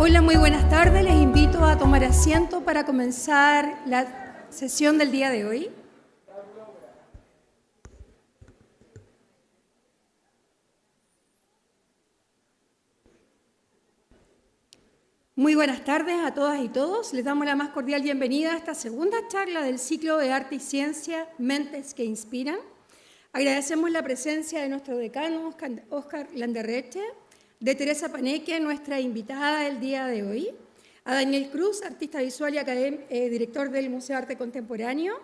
Hola, muy buenas tardes. Les invito a tomar asiento para comenzar la sesión del día de hoy. Muy buenas tardes a todas y todos. Les damos la más cordial bienvenida a esta segunda charla del ciclo de Arte y Ciencia, Mentes que Inspiran. Agradecemos la presencia de nuestro decano, Óscar Landerreche, de Teresa Paneque, nuestra invitada del día de hoy, a Daniel Cruz, artista visual y director del Museo de Arte Contemporáneo.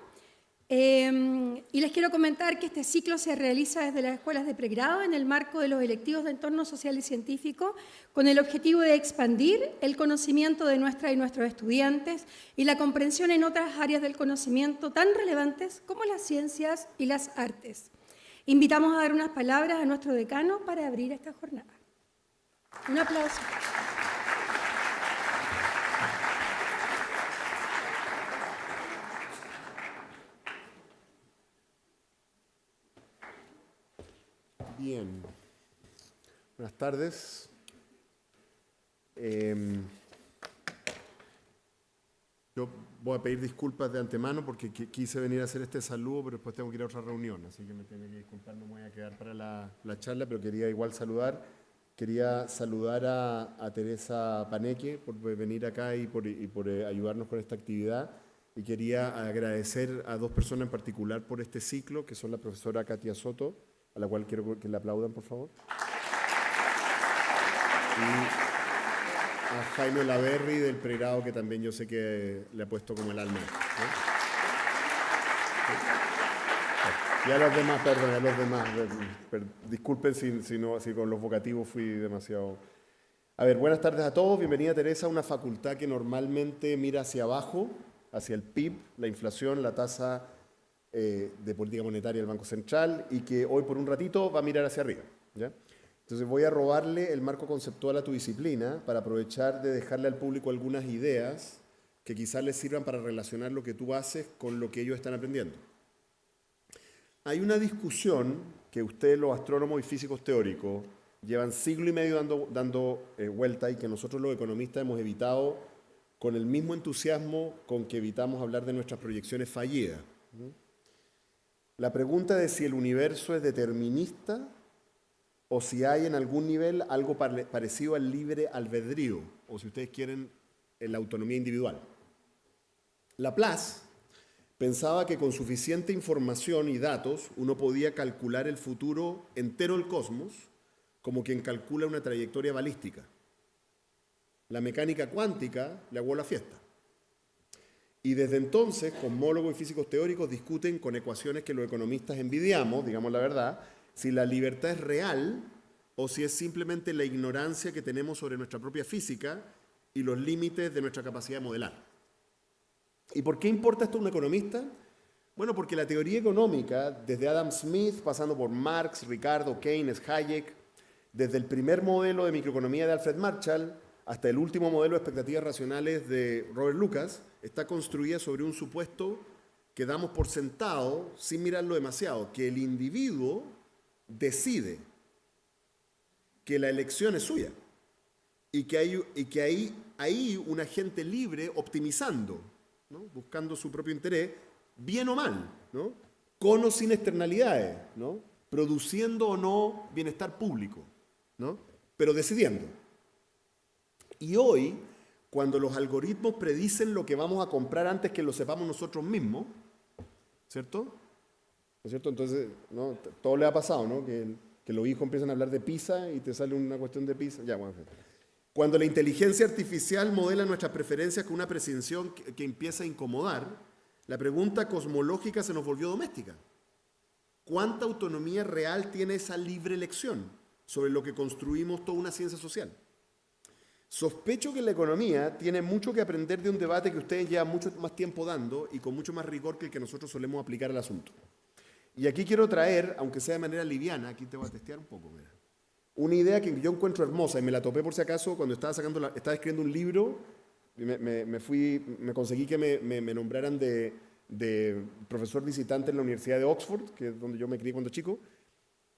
Y les quiero comentar que este ciclo se realiza desde las escuelas de pregrado en el marco de los electivos de entorno social y científico, con el objetivo de expandir el conocimiento de nuestra y nuestros estudiantes y la comprensión en otras áreas del conocimiento tan relevantes como las ciencias y las artes. Invitamos a dar unas palabras a nuestro decano para abrir esta jornada. Un aplauso. Bien. Buenas tardes. Yo voy a pedir disculpas de antemano porque quise venir a hacer este saludo, pero después tengo que ir a otra reunión, así que me tengo que disculpar, no me voy a quedar para la charla, pero quería igual saludar. Quería saludar a Teresa Paneque por venir acá y por ayudarnos con esta actividad. Y quería agradecer a dos personas en particular por este ciclo, que son la profesora Katia Soto, a la cual quiero que le aplaudan, por favor. Y a Jaime Laverri del pregrado, que también yo sé que le ha puesto como el alma, ¿no? Y a los demás, perdón, a los demás. Disculpen si con los vocativos fui demasiado... A ver, buenas tardes a todos. Bienvenida, Teresa, a una facultad que normalmente mira hacia abajo, hacia el PIB, la inflación, la tasa de política monetaria del Banco Central, y que hoy por un ratito va a mirar hacia arriba, ¿ya? Entonces voy a robarle el marco conceptual a tu disciplina para aprovechar de dejarle al público algunas ideas que quizás les sirvan para relacionar lo que tú haces con lo que ellos están aprendiendo. Hay una discusión que ustedes, los astrónomos y físicos teóricos, llevan siglo y medio dando vuelta, y que nosotros los economistas hemos evitado con el mismo entusiasmo con que evitamos hablar de nuestras proyecciones fallidas. La pregunta de si el universo es determinista o si hay en algún nivel algo parecido al libre albedrío, o si ustedes quieren, en la autonomía individual. Laplace pensaba que con suficiente información y datos uno podía calcular el futuro entero del cosmos como quien calcula una trayectoria balística. La mecánica cuántica le aguó la fiesta. Y desde entonces, cosmólogos y físicos teóricos discuten con ecuaciones que los economistas envidiamos, digamos la verdad, si la libertad es real o si es simplemente la ignorancia que tenemos sobre nuestra propia física y los límites de nuestra capacidad de modelar. ¿Y por qué importa esto a un economista? Bueno, porque la teoría económica, desde Adam Smith, pasando por Marx, Ricardo, Keynes, Hayek, desde el primer modelo de microeconomía de Alfred Marshall hasta el último modelo de expectativas racionales de Robert Lucas, está construida sobre un supuesto que damos por sentado, sin mirarlo demasiado, que el individuo decide, que la elección es suya y que hay un agente libre optimizando, ¿no? Buscando su propio interés, bien o mal, ¿no? Con o sin externalidades, ¿no? Produciendo o no bienestar público, ¿no? Pero decidiendo. Y hoy, cuando los algoritmos predicen lo que vamos a comprar antes que lo sepamos nosotros mismos, ¿cierto? ¿No es cierto? Entonces, ¿no? Todo le ha pasado, ¿no? Que los hijos empiezan a hablar de pizza y te sale una cuestión de pizza. Ya, bueno. Cuando la inteligencia artificial modela nuestras preferencias con una precisión que empieza a incomodar, la pregunta cosmológica se nos volvió doméstica. ¿Cuánta autonomía real tiene esa libre elección sobre lo que construimos toda una ciencia social? Sospecho que la economía tiene mucho que aprender de un debate que ustedes llevan mucho más tiempo dando y con mucho más rigor que el que nosotros solemos aplicar al asunto. Y aquí quiero traer, aunque sea de manera liviana, aquí te voy a testear un poco, mira, una idea que yo encuentro hermosa y me la topé por si acaso cuando estaba escribiendo un libro, y me conseguí que me nombraran de profesor visitante en la Universidad de Oxford, que es donde yo me crié cuando chico,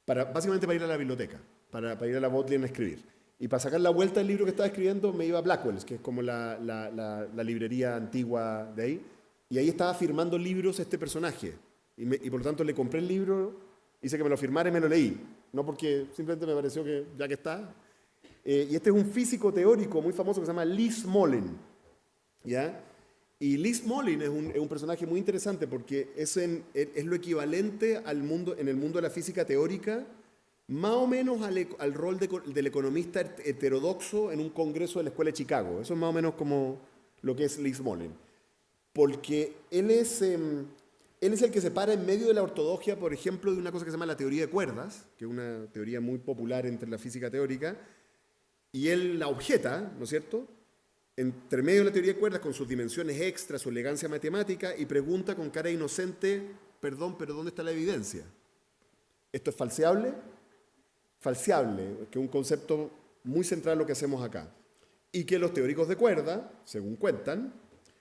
básicamente para ir a la biblioteca, para ir a la Bodleian a escribir. Y para sacar la vuelta del libro que estaba escribiendo me iba a Blackwell's, que es como la librería antigua de ahí. Y ahí estaba firmando libros este personaje. Y por lo tanto le compré el libro, hice que me lo firmara y me lo leí. No porque simplemente me pareció que ya que está. Y este es un físico teórico muy famoso que se llama Lee Smolin. ¿Ya? Y Lee Smolin es un personaje muy interesante porque es lo equivalente al mundo, en el mundo de la física teórica, más o menos al rol del economista heterodoxo en un congreso de la Escuela de Chicago. Eso es más o menos como lo que es Lee Smolin. Porque él es el que se para en medio de la ortodoxia, por ejemplo, de una cosa que se llama la teoría de cuerdas, que es una teoría muy popular entre la física teórica, y él la objeta, ¿no es cierto?, entre medio de la teoría de cuerdas, con sus dimensiones extras, su elegancia matemática, y pregunta con cara inocente, perdón, pero ¿dónde está la evidencia? ¿Esto es falseable? Falseable, que es un concepto muy central en lo que hacemos acá. Y que los teóricos de cuerda, según cuentan,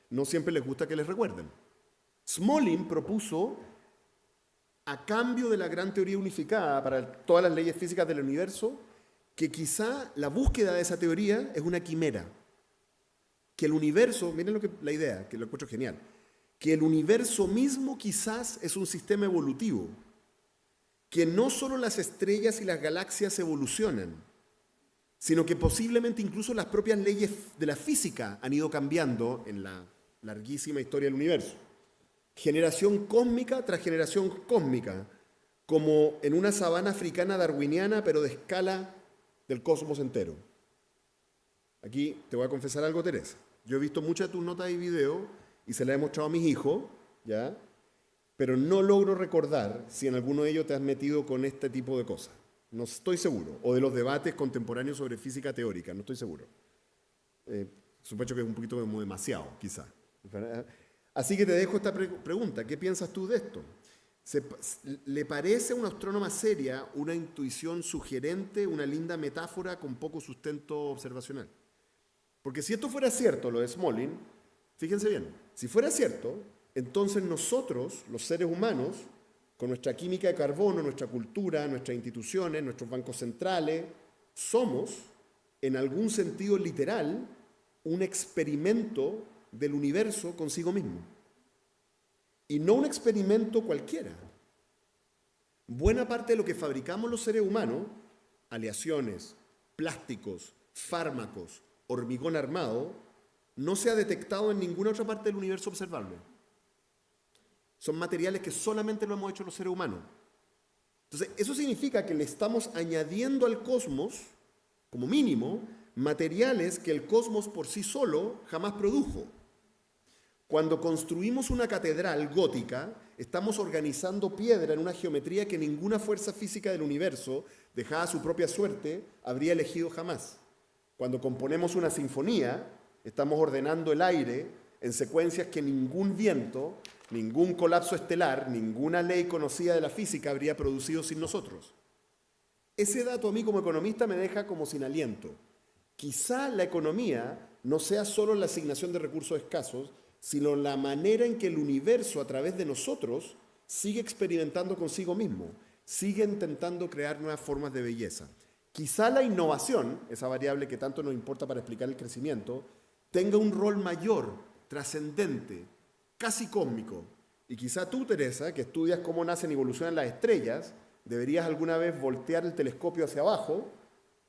no siempre les gusta que les recuerden. Smolin propuso, a cambio de la gran teoría unificada para todas las leyes físicas del universo, que quizá la búsqueda de esa teoría es una quimera. Que el universo, miren la idea, que lo encuentro genial, que el universo mismo quizás es un sistema evolutivo, que no solo las estrellas y las galaxias evolucionan, sino que posiblemente incluso las propias leyes de la física han ido cambiando en la larguísima historia del universo. Generación cósmica tras generación cósmica, como en una sabana africana darwiniana, pero de escala del cosmos entero. Aquí te voy a confesar algo, Teresa. Yo he visto muchas de tus notas y videos y se las he mostrado a mis hijos, ¿ya? Pero no logro recordar si en alguno de ellos te has metido con este tipo de cosas. No estoy seguro. O de los debates contemporáneos sobre física teórica, no estoy seguro. Sospecho que es un poquito como demasiado, quizá. Así que te dejo esta pregunta. ¿Qué piensas tú de esto? ¿Le parece a una astrónoma seria una intuición sugerente, una linda metáfora con poco sustento observacional? Porque si esto fuera cierto, lo de Smolin, fíjense bien, si fuera cierto, entonces nosotros, los seres humanos, con nuestra química de carbono, nuestra cultura, nuestras instituciones, nuestros bancos centrales, somos, en algún sentido literal, un experimento del universo consigo mismo. Y no un experimento cualquiera. Buena parte de lo que fabricamos los seres humanos, aleaciones, plásticos, fármacos, hormigón armado, no se ha detectado en ninguna otra parte del universo observable. Son materiales que solamente lo hemos hecho los seres humanos. Entonces, eso significa que le estamos añadiendo al cosmos, como mínimo, materiales que el cosmos por sí solo jamás produjo. Cuando construimos una catedral gótica, estamos organizando piedra en una geometría que ninguna fuerza física del universo, dejada a su propia suerte, habría elegido jamás. Cuando componemos una sinfonía, estamos ordenando el aire en secuencias que ningún viento, ningún colapso estelar, ninguna ley conocida de la física habría producido sin nosotros. Ese dato a mí como economista me deja como sin aliento. Quizá la economía no sea solo la asignación de recursos escasos, sino la manera en que el universo a través de nosotros sigue experimentando consigo mismo, sigue intentando crear nuevas formas de belleza. Quizá la innovación, esa variable que tanto nos importa para explicar el crecimiento, tenga un rol mayor, trascendente, casi cósmico. Y quizá tú, Teresa, que estudias cómo nacen y evolucionan las estrellas, deberías alguna vez voltear el telescopio hacia abajo,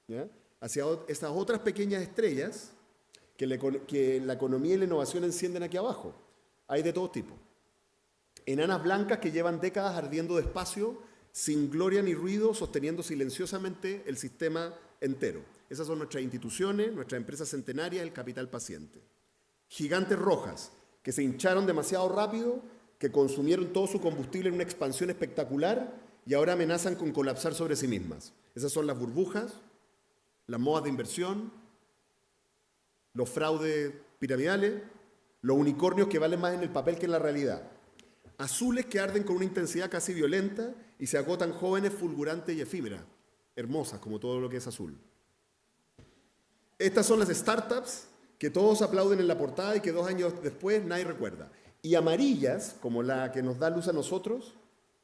¿ya?, hacia esas otras pequeñas estrellas que la economía y la innovación encienden aquí abajo. Hay de todo tipo. Enanas blancas que llevan décadas ardiendo despacio, sin gloria ni ruido, sosteniendo silenciosamente el sistema entero. Esas son nuestras instituciones, nuestras empresas centenarias, el capital paciente. Gigantes rojas, que se hincharon demasiado rápido, que consumieron todo su combustible en una expansión espectacular y ahora amenazan con colapsar sobre sí mismas. Esas son las burbujas, las modas de inversión, los fraudes piramidales, los unicornios que valen más en el papel que en la realidad. Azules que arden con una intensidad casi violenta y se agotan jóvenes, fulgurantes y efímeras, hermosas como todo lo que es azul. Estas son las startups que todos aplauden en la portada y que 2 años después nadie recuerda. Y amarillas, como la que nos da luz a nosotros,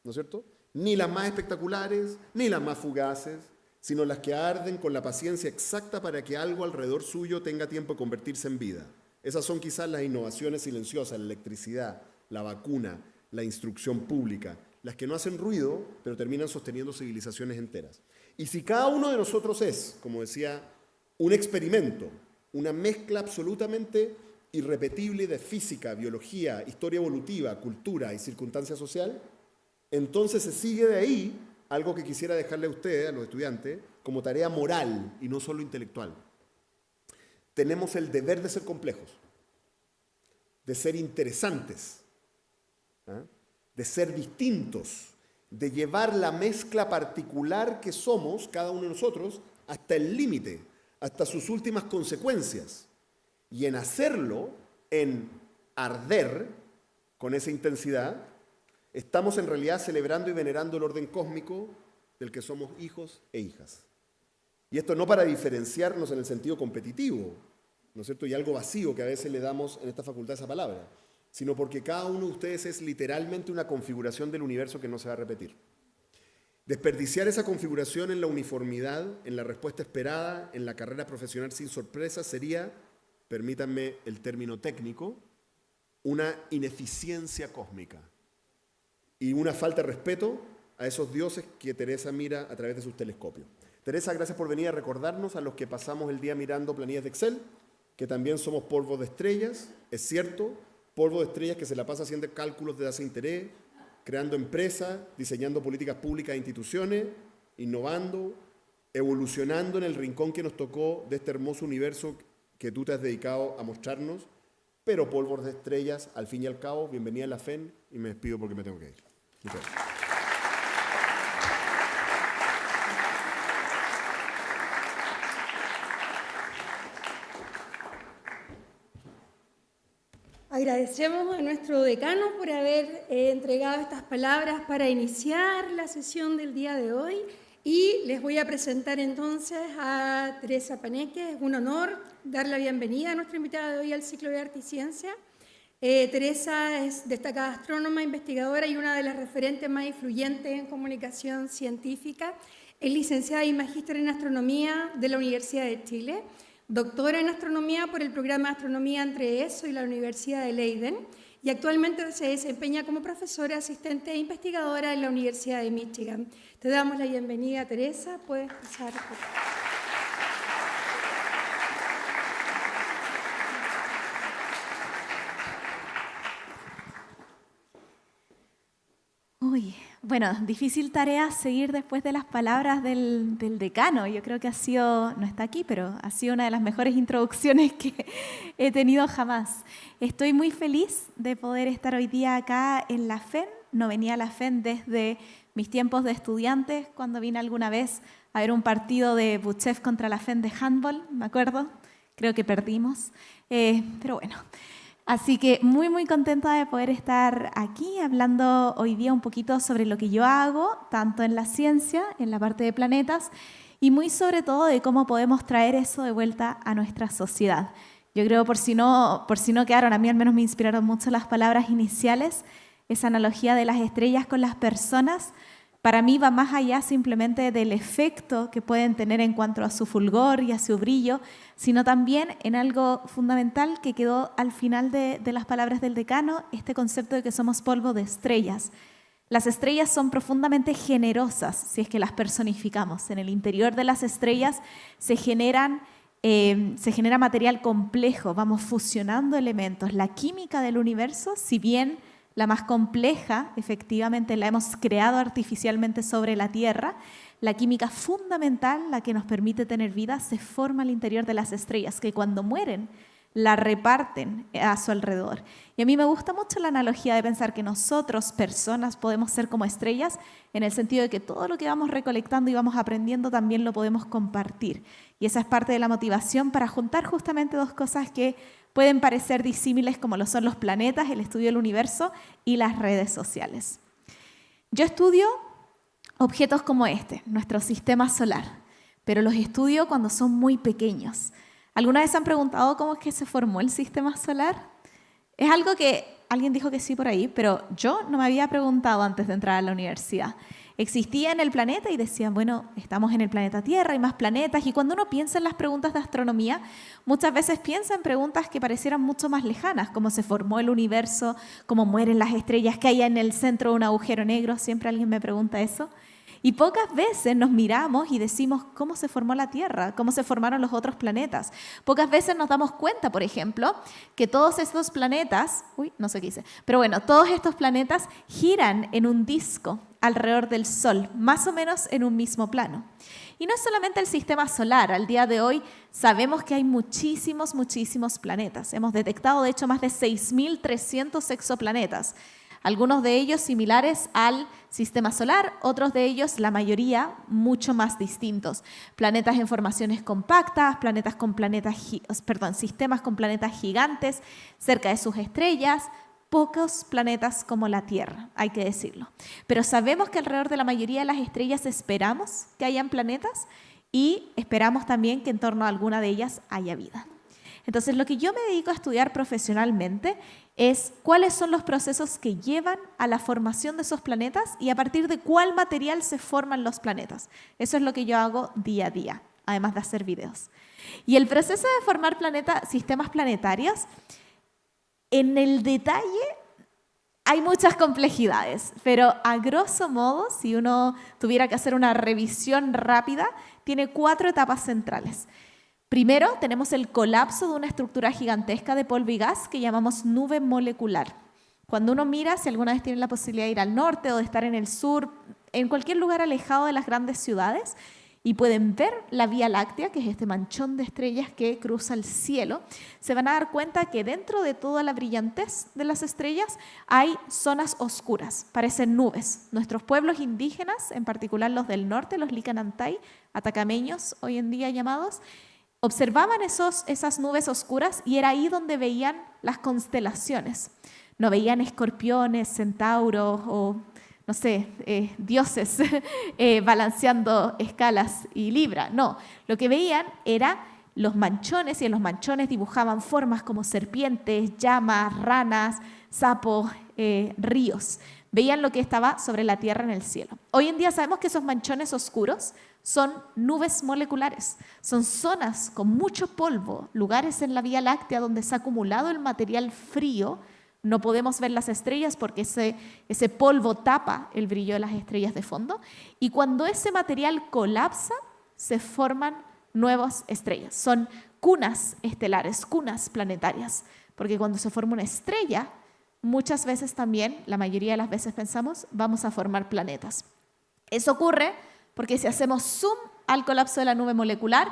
¿no es cierto?, ni las más espectaculares, ni las más fugaces, sino las que arden con la paciencia exacta para que algo alrededor suyo tenga tiempo de convertirse en vida. Esas son quizás las innovaciones silenciosas, la electricidad, la vacuna, la instrucción pública, las que no hacen ruido, pero terminan sosteniendo civilizaciones enteras. Y si cada uno de nosotros es, como decía, un experimento, una mezcla absolutamente irrepetible de física, biología, historia evolutiva, cultura y circunstancia social, entonces se sigue de ahí algo que quisiera dejarle a ustedes, a los estudiantes, como tarea moral y no solo intelectual. Tenemos el deber de ser complejos, de ser interesantes, de ser distintos, de llevar la mezcla particular que somos, cada uno de nosotros, hasta el límite, hasta sus últimas consecuencias. Y en hacerlo, en arder con esa intensidad, estamos en realidad celebrando y venerando el orden cósmico del que somos hijos e hijas. Y esto no para diferenciarnos en el sentido competitivo, ¿no es cierto? Y algo vacío que a veces le damos en esta facultad esa palabra, sino porque cada uno de ustedes es literalmente una configuración del universo que no se va a repetir. Desperdiciar esa configuración en la uniformidad, en la respuesta esperada, en la carrera profesional sin sorpresa, sería, permítanme el término técnico, una ineficiencia cósmica y una falta de respeto a esos dioses que Teresa mira a través de sus telescopios. Teresa, gracias por venir a recordarnos a los que pasamos el día mirando planillas de Excel, que también somos polvo de estrellas, es cierto, polvo de estrellas que se la pasa haciendo cálculos de tasa de interés, creando empresas, diseñando políticas públicas e instituciones, innovando, evolucionando en el rincón que nos tocó de este hermoso universo que tú te has dedicado a mostrarnos, pero polvos de estrellas, al fin y al cabo, bienvenida a la FEN y me despido porque me tengo que ir. Muchas gracias. Agradecemos a nuestro decano por haber entregado estas palabras para iniciar la sesión del día de hoy y les voy a presentar entonces a Teresa Paneque. Es un honor dar la bienvenida a nuestra invitada de hoy al ciclo de Arte y Ciencia. Teresa es destacada astrónoma, investigadora y una de las referentes más influyentes en comunicación científica. Es licenciada y magíster en astronomía de la Universidad de Chile. Doctora en astronomía por el programa de astronomía entre ESO y la Universidad de Leiden y actualmente se desempeña como profesora, asistente e investigadora en la Universidad de Michigan. Te damos la bienvenida, Teresa. Puedes pasar. Uy, bueno, difícil tarea seguir después de las palabras del decano. Yo creo que ha sido, no está aquí, pero ha sido una de las mejores introducciones que he tenido jamás. Estoy muy feliz de poder estar hoy día acá en la FEN. No venía a la FEN desde mis tiempos de estudiantes, cuando vine alguna vez a ver un partido de Buchev contra la FEN de handball, me acuerdo. Creo que perdimos, pero bueno. Así que muy, muy contenta de poder estar aquí hablando hoy día un poquito sobre lo que yo hago, tanto en la ciencia, en la parte de planetas, y muy sobre todo de cómo podemos traer eso de vuelta a nuestra sociedad. Yo creo, por si no quedaron, a mí al menos me inspiraron mucho las palabras iniciales, esa analogía de las estrellas con las personas. Para mí va más allá simplemente del efecto que pueden tener en cuanto a su fulgor y a su brillo, sino también en algo fundamental que quedó al final de las palabras del decano, este concepto de que somos polvo de estrellas. Las estrellas son profundamente generosas si es que las personificamos. En el interior de las estrellas se genera material complejo, vamos fusionando elementos. La química del universo, si bien la más compleja, efectivamente, la hemos creado artificialmente sobre la Tierra. La química fundamental, la que nos permite tener vida, se forma al interior de las estrellas, que cuando mueren la reparten a su alrededor. Y a mí me gusta mucho la analogía de pensar que nosotros, personas, podemos ser como estrellas, en el sentido de que todo lo que vamos recolectando y vamos aprendiendo también lo podemos compartir. Y esa es parte de la motivación para juntar justamente dos cosas que pueden parecer disímiles, como lo son los planetas, el estudio del universo y las redes sociales. Yo estudio objetos como este, nuestro sistema solar, pero los estudio cuando son muy pequeños. ¿Alguna vez han preguntado cómo es que se formó el sistema solar? Es algo que alguien dijo que sí por ahí, pero yo no me había preguntado antes de entrar a la universidad. existía en el planeta y decían, bueno, estamos en el planeta Tierra, hay más planetas. Y cuando uno piensa en las preguntas de astronomía, muchas veces piensa en preguntas que parecieran mucho más lejanas, cómo se formó el universo, cómo mueren las estrellas, qué hay en el centro de un agujero negro. Siempre alguien me pregunta eso. Y pocas veces nos miramos y decimos cómo se formó la Tierra, cómo se formaron los otros planetas. Pocas veces nos damos cuenta, por ejemplo, que todos estos planetas, no sé qué hice, pero bueno, todos estos planetas giran en un disco alrededor del Sol, más o menos en un mismo plano. Y no es solamente el sistema solar, al día de hoy sabemos que hay muchísimos planetas. Hemos detectado, de hecho, más de 6.300 exoplanetas. Algunos de ellos similares al sistema solar, otros de ellos, la mayoría, mucho más distintos. Planetas en formaciones compactas, sistemas con planetas gigantes cerca de sus estrellas, pocos planetas como la Tierra, hay que decirlo. Pero sabemos que alrededor de la mayoría de las estrellas esperamos que hayan planetas y esperamos también que en torno a alguna de ellas haya vida. Entonces, lo que yo me dedico a estudiar profesionalmente es cuáles son los procesos que llevan a la formación de esos planetas y a partir de cuál material se forman los planetas. Eso es lo que yo hago día a día, además de hacer videos. Y el proceso de formar sistemas planetarios, en el detalle hay muchas complejidades, pero a grosso modo, si uno tuviera que hacer una revisión rápida, tiene 4 etapas centrales. Primero, tenemos el colapso de una estructura gigantesca de polvo y gas que llamamos nube molecular. Cuando uno mira, si alguna vez tienen la posibilidad de ir al norte o de estar en el sur, en cualquier lugar alejado de las grandes ciudades, y pueden ver la Vía Láctea, que es este manchón de estrellas que cruza el cielo, se van a dar cuenta que dentro de toda la brillantez de las estrellas hay zonas oscuras, parecen nubes. Nuestros pueblos indígenas, en particular los del norte, los Licanantay, atacameños hoy en día llamados, observaban esas nubes oscuras y era ahí donde veían las constelaciones. No veían escorpiones, centauros o, no sé, dioses balanceando escalas y libra. No, lo que veían era los manchones y en los manchones dibujaban formas como serpientes, llamas, ranas, sapos, ríos. Veían lo que estaba sobre la Tierra en el cielo. Hoy en día sabemos que esos manchones oscuros son nubes moleculares, son zonas con mucho polvo, lugares en la Vía Láctea donde se ha acumulado el material frío. No podemos ver las estrellas porque ese polvo tapa el brillo de las estrellas de fondo. Y cuando ese material colapsa, se forman nuevas estrellas. Son cunas estelares, cunas planetarias. Porque cuando se forma una estrella, muchas veces también, la mayoría de las veces pensamos, vamos a formar planetas. Eso ocurre porque si hacemos zoom al colapso de la nube molecular,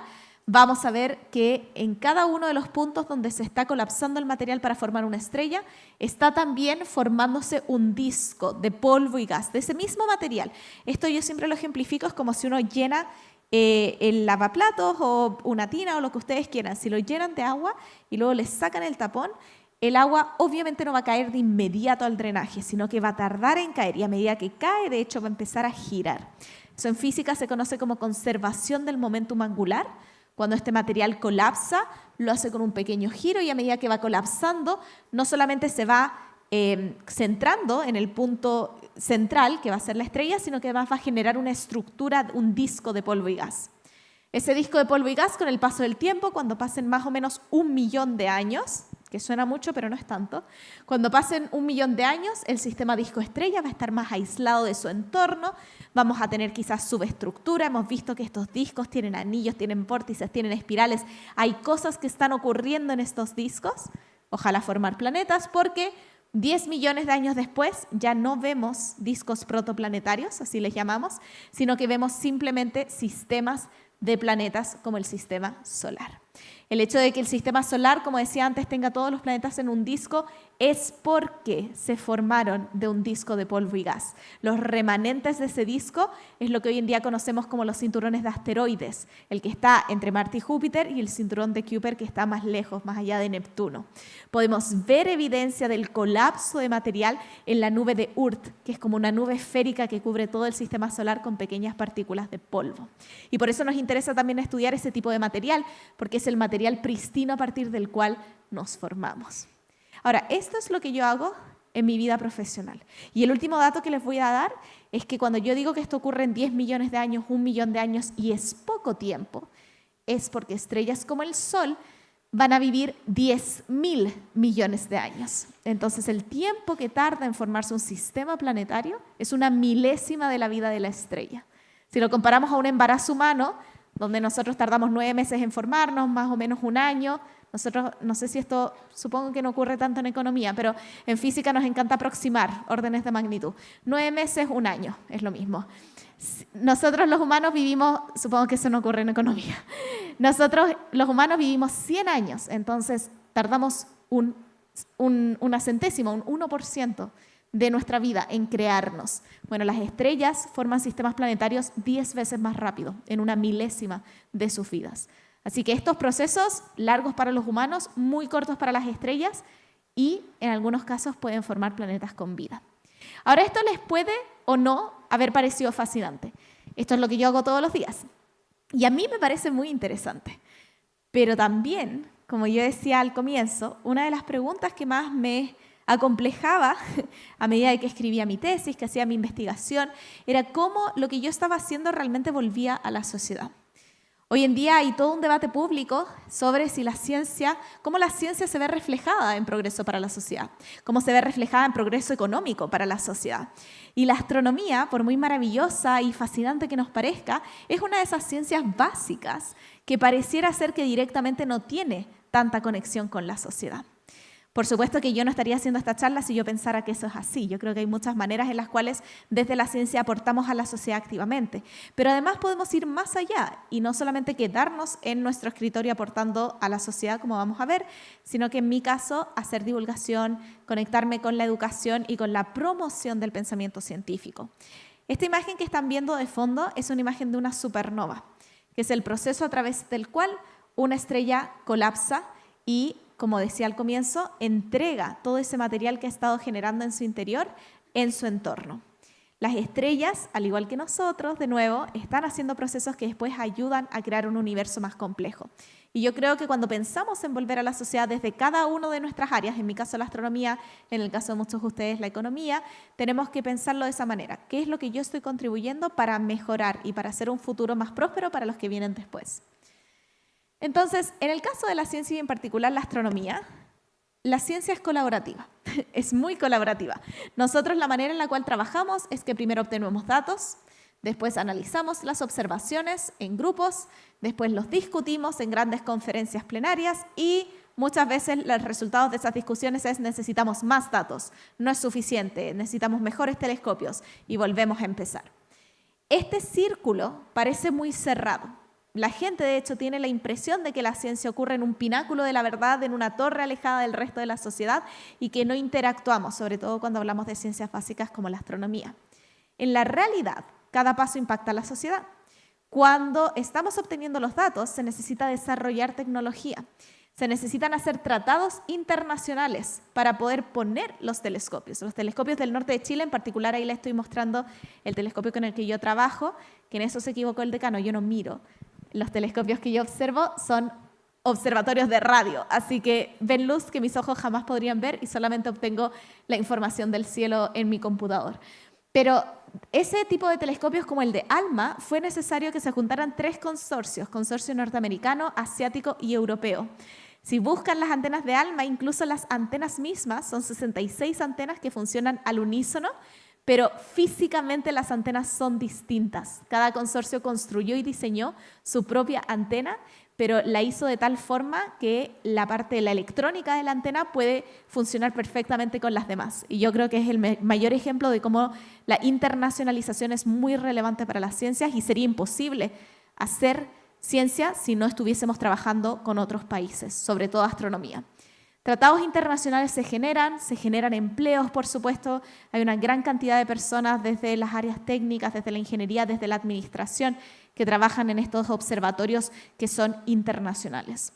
vamos a ver que en cada uno de los puntos donde se está colapsando el material para formar una estrella, está también formándose un disco de polvo y gas, de ese mismo material. Esto yo siempre lo ejemplifico, es como si uno llena el lavaplatos o una tina o lo que ustedes quieran. Si lo llenan de agua y luego les sacan el tapón, el agua obviamente no va a caer de inmediato al drenaje, sino que va a tardar en caer y a medida que cae, de hecho, va a empezar a girar. Eso en física se conoce como conservación del momentum angular. Cuando este material colapsa, lo hace con un pequeño giro y a medida que va colapsando, no solamente se va centrando en el punto central, que va a ser la estrella, sino que además va a generar una estructura, un disco de polvo y gas. Ese disco de polvo y gas, con el paso del tiempo, cuando pasen más o menos 1 millón de años, que suena mucho, pero no es tanto. Cuando pasen 1 millón de años, el sistema disco-estrella va a estar más aislado de su entorno, vamos a tener quizás subestructura, hemos visto que estos discos tienen anillos, tienen vórtices, tienen espirales, hay cosas que están ocurriendo en estos discos, ojalá formar planetas, porque 10 millones de años después ya no vemos discos protoplanetarios, así les llamamos, sino que vemos simplemente sistemas de planetas como el sistema solar. El hecho de que el sistema solar, como decía antes, tenga todos los planetas en un disco es porque se formaron de un disco de polvo y gas. Los remanentes de ese disco es lo que hoy en día conocemos como los cinturones de asteroides, el que está entre Marte y Júpiter y el cinturón de Kuiper que está más lejos, más allá de Neptuno. Podemos ver evidencia del colapso de material en la nube de Oort, que es como una nube esférica que cubre todo el sistema solar con pequeñas partículas de polvo. Y por eso nos interesa también estudiar ese tipo de material, porque es el material pristino a partir del cual nos formamos. Ahora, esto es lo que yo hago en mi vida profesional. Y el último dato que les voy a dar es que cuando yo digo que esto ocurre en 10 millones de años, 1 millón de años y es poco tiempo, es porque estrellas como el Sol van a vivir 10.000 millones de años. Entonces, el tiempo que tarda en formarse un sistema planetario es una milésima de la vida de la estrella. Si lo comparamos a un embarazo humano, donde nosotros tardamos 9 meses en formarnos, más o menos 1 año, nosotros, no sé si esto, supongo que no ocurre tanto en economía, pero en física nos encanta aproximar órdenes de magnitud. 9 meses, 1 año, es lo mismo. Nosotros los humanos vivimos, supongo que eso no ocurre en economía, nosotros los humanos vivimos 100 años, entonces tardamos una centésima, un 1% de nuestra vida en crearnos. Bueno, las estrellas forman sistemas planetarios 10 veces más rápido, en una milésima de sus vidas. Así que estos procesos, largos para los humanos, muy cortos para las estrellas y en algunos casos pueden formar planetas con vida. Ahora, esto les puede o no haber parecido fascinante. Esto es lo que yo hago todos los días. Y a mí me parece muy interesante. Pero también, como yo decía al comienzo, una de las preguntas que más me acomplejaba a medida de que escribía mi tesis, que hacía mi investigación, era cómo lo que yo estaba haciendo realmente volvía a la sociedad. Hoy en día hay todo un debate público sobre si cómo la ciencia se ve reflejada en progreso para la sociedad, cómo se ve reflejada en progreso económico para la sociedad. Y la astronomía, por muy maravillosa y fascinante que nos parezca, es una de esas ciencias básicas que pareciera ser que directamente no tiene tanta conexión con la sociedad. Por supuesto que yo no estaría haciendo esta charla si yo pensara que eso es así. Yo creo que hay muchas maneras en las cuales desde la ciencia aportamos a la sociedad activamente. Pero además podemos ir más allá y no solamente quedarnos en nuestro escritorio aportando a la sociedad, como vamos a ver, sino que en mi caso hacer divulgación, conectarme con la educación y con la promoción del pensamiento científico. Esta imagen que están viendo de fondo es una imagen de una supernova, que es el proceso a través del cual una estrella colapsa y, como decía al comienzo, entrega todo ese material que ha estado generando en su interior en su entorno. Las estrellas, al igual que nosotros, de nuevo, están haciendo procesos que después ayudan a crear un universo más complejo. Y yo creo que cuando pensamos en volver a la sociedad desde cada una de nuestras áreas, en mi caso la astronomía, en el caso de muchos de ustedes la economía, tenemos que pensarlo de esa manera. ¿Qué es lo que yo estoy contribuyendo para mejorar y para hacer un futuro más próspero para los que vienen después? Entonces, en el caso de la ciencia y en particular la astronomía, la ciencia es colaborativa, es muy colaborativa. Nosotros la manera en la cual trabajamos es que primero obtenemos datos, después analizamos las observaciones en grupos, después los discutimos en grandes conferencias plenarias y muchas veces los resultados de esas discusiones es necesitamos más datos, no es suficiente, necesitamos mejores telescopios y volvemos a empezar. Este círculo parece muy cerrado. La gente, de hecho, tiene la impresión de que la ciencia ocurre en un pináculo de la verdad, en una torre alejada del resto de la sociedad y que no interactuamos, sobre todo cuando hablamos de ciencias básicas como la astronomía. En la realidad, cada paso impacta a la sociedad. Cuando estamos obteniendo los datos, se necesita desarrollar tecnología. Se necesitan hacer tratados internacionales para poder poner los telescopios. Los telescopios del norte de Chile, en particular, ahí les estoy mostrando el telescopio con el que yo trabajo, que en eso se equivocó el decano, yo no miro. Los telescopios que yo observo son observatorios de radio, así que ven luz que mis ojos jamás podrían ver y solamente obtengo la información del cielo en mi computador. Pero ese tipo de telescopios como el de ALMA fue necesario que se juntaran 3 consorcios, consorcio norteamericano, asiático y europeo. Si buscan las antenas de ALMA, incluso las antenas mismas, son 66 antenas que funcionan al unísono, pero físicamente las antenas son distintas. Cada consorcio construyó y diseñó su propia antena, pero la hizo de tal forma que la parte de la electrónica de la antena puede funcionar perfectamente con las demás. Y yo creo que es el mayor ejemplo de cómo la internacionalización es muy relevante para las ciencias y sería imposible hacer ciencia si no estuviésemos trabajando con otros países, sobre todo astronomía. Tratados internacionales se generan empleos, por supuesto. Hay una gran cantidad de personas desde las áreas técnicas, desde la ingeniería, desde la administración, que trabajan en estos observatorios que son internacionales.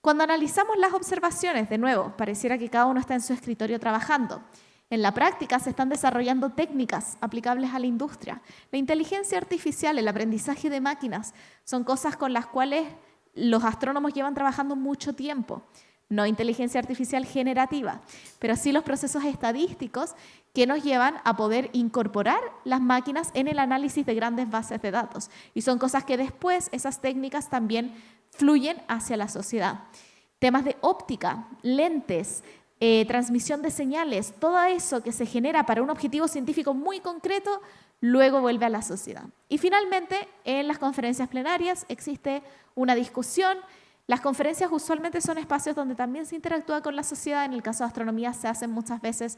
Cuando analizamos las observaciones, de nuevo, pareciera que cada uno está en su escritorio trabajando. En la práctica se están desarrollando técnicas aplicables a la industria. La inteligencia artificial, el aprendizaje de máquinas, son cosas con las cuales los astrónomos llevan trabajando mucho tiempo. no inteligencia artificial generativa, pero sí los procesos estadísticos que nos llevan a poder incorporar las máquinas en el análisis de grandes bases de datos. Y son cosas que después esas técnicas también fluyen hacia la sociedad. Temas de óptica, lentes, transmisión de señales, todo eso que se genera para un objetivo científico muy concreto, luego vuelve a la sociedad. Y finalmente, en las conferencias plenarias existe una discusión. Las conferencias usualmente son espacios donde también se interactúa con la sociedad. En el caso de astronomía se hacen muchas veces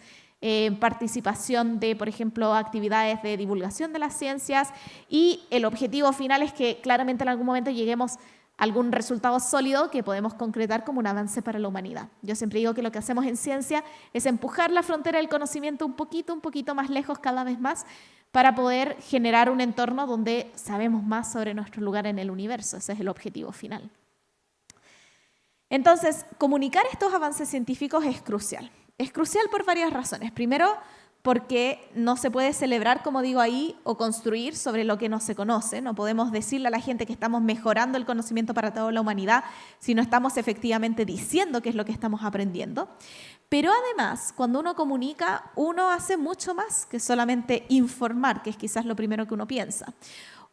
participación de, por ejemplo, actividades de divulgación de las ciencias, y el objetivo final es que claramente en algún momento lleguemos a algún resultado sólido que podemos concretar como un avance para la humanidad. Yo siempre digo que lo que hacemos en ciencia es empujar la frontera del conocimiento un poquito más lejos cada vez más, para poder generar un entorno donde sabemos más sobre nuestro lugar en el universo. Ese es el objetivo final. Entonces, comunicar estos avances científicos es crucial. Es crucial por varias razones. Primero, porque no se puede celebrar, como digo ahí, o construir sobre lo que no se conoce. No podemos decirle a la gente que estamos mejorando el conocimiento para toda la humanidad si no estamos efectivamente diciendo qué es lo que estamos aprendiendo. Pero además, cuando uno comunica, uno hace mucho más que solamente informar, que es quizás lo primero que uno piensa.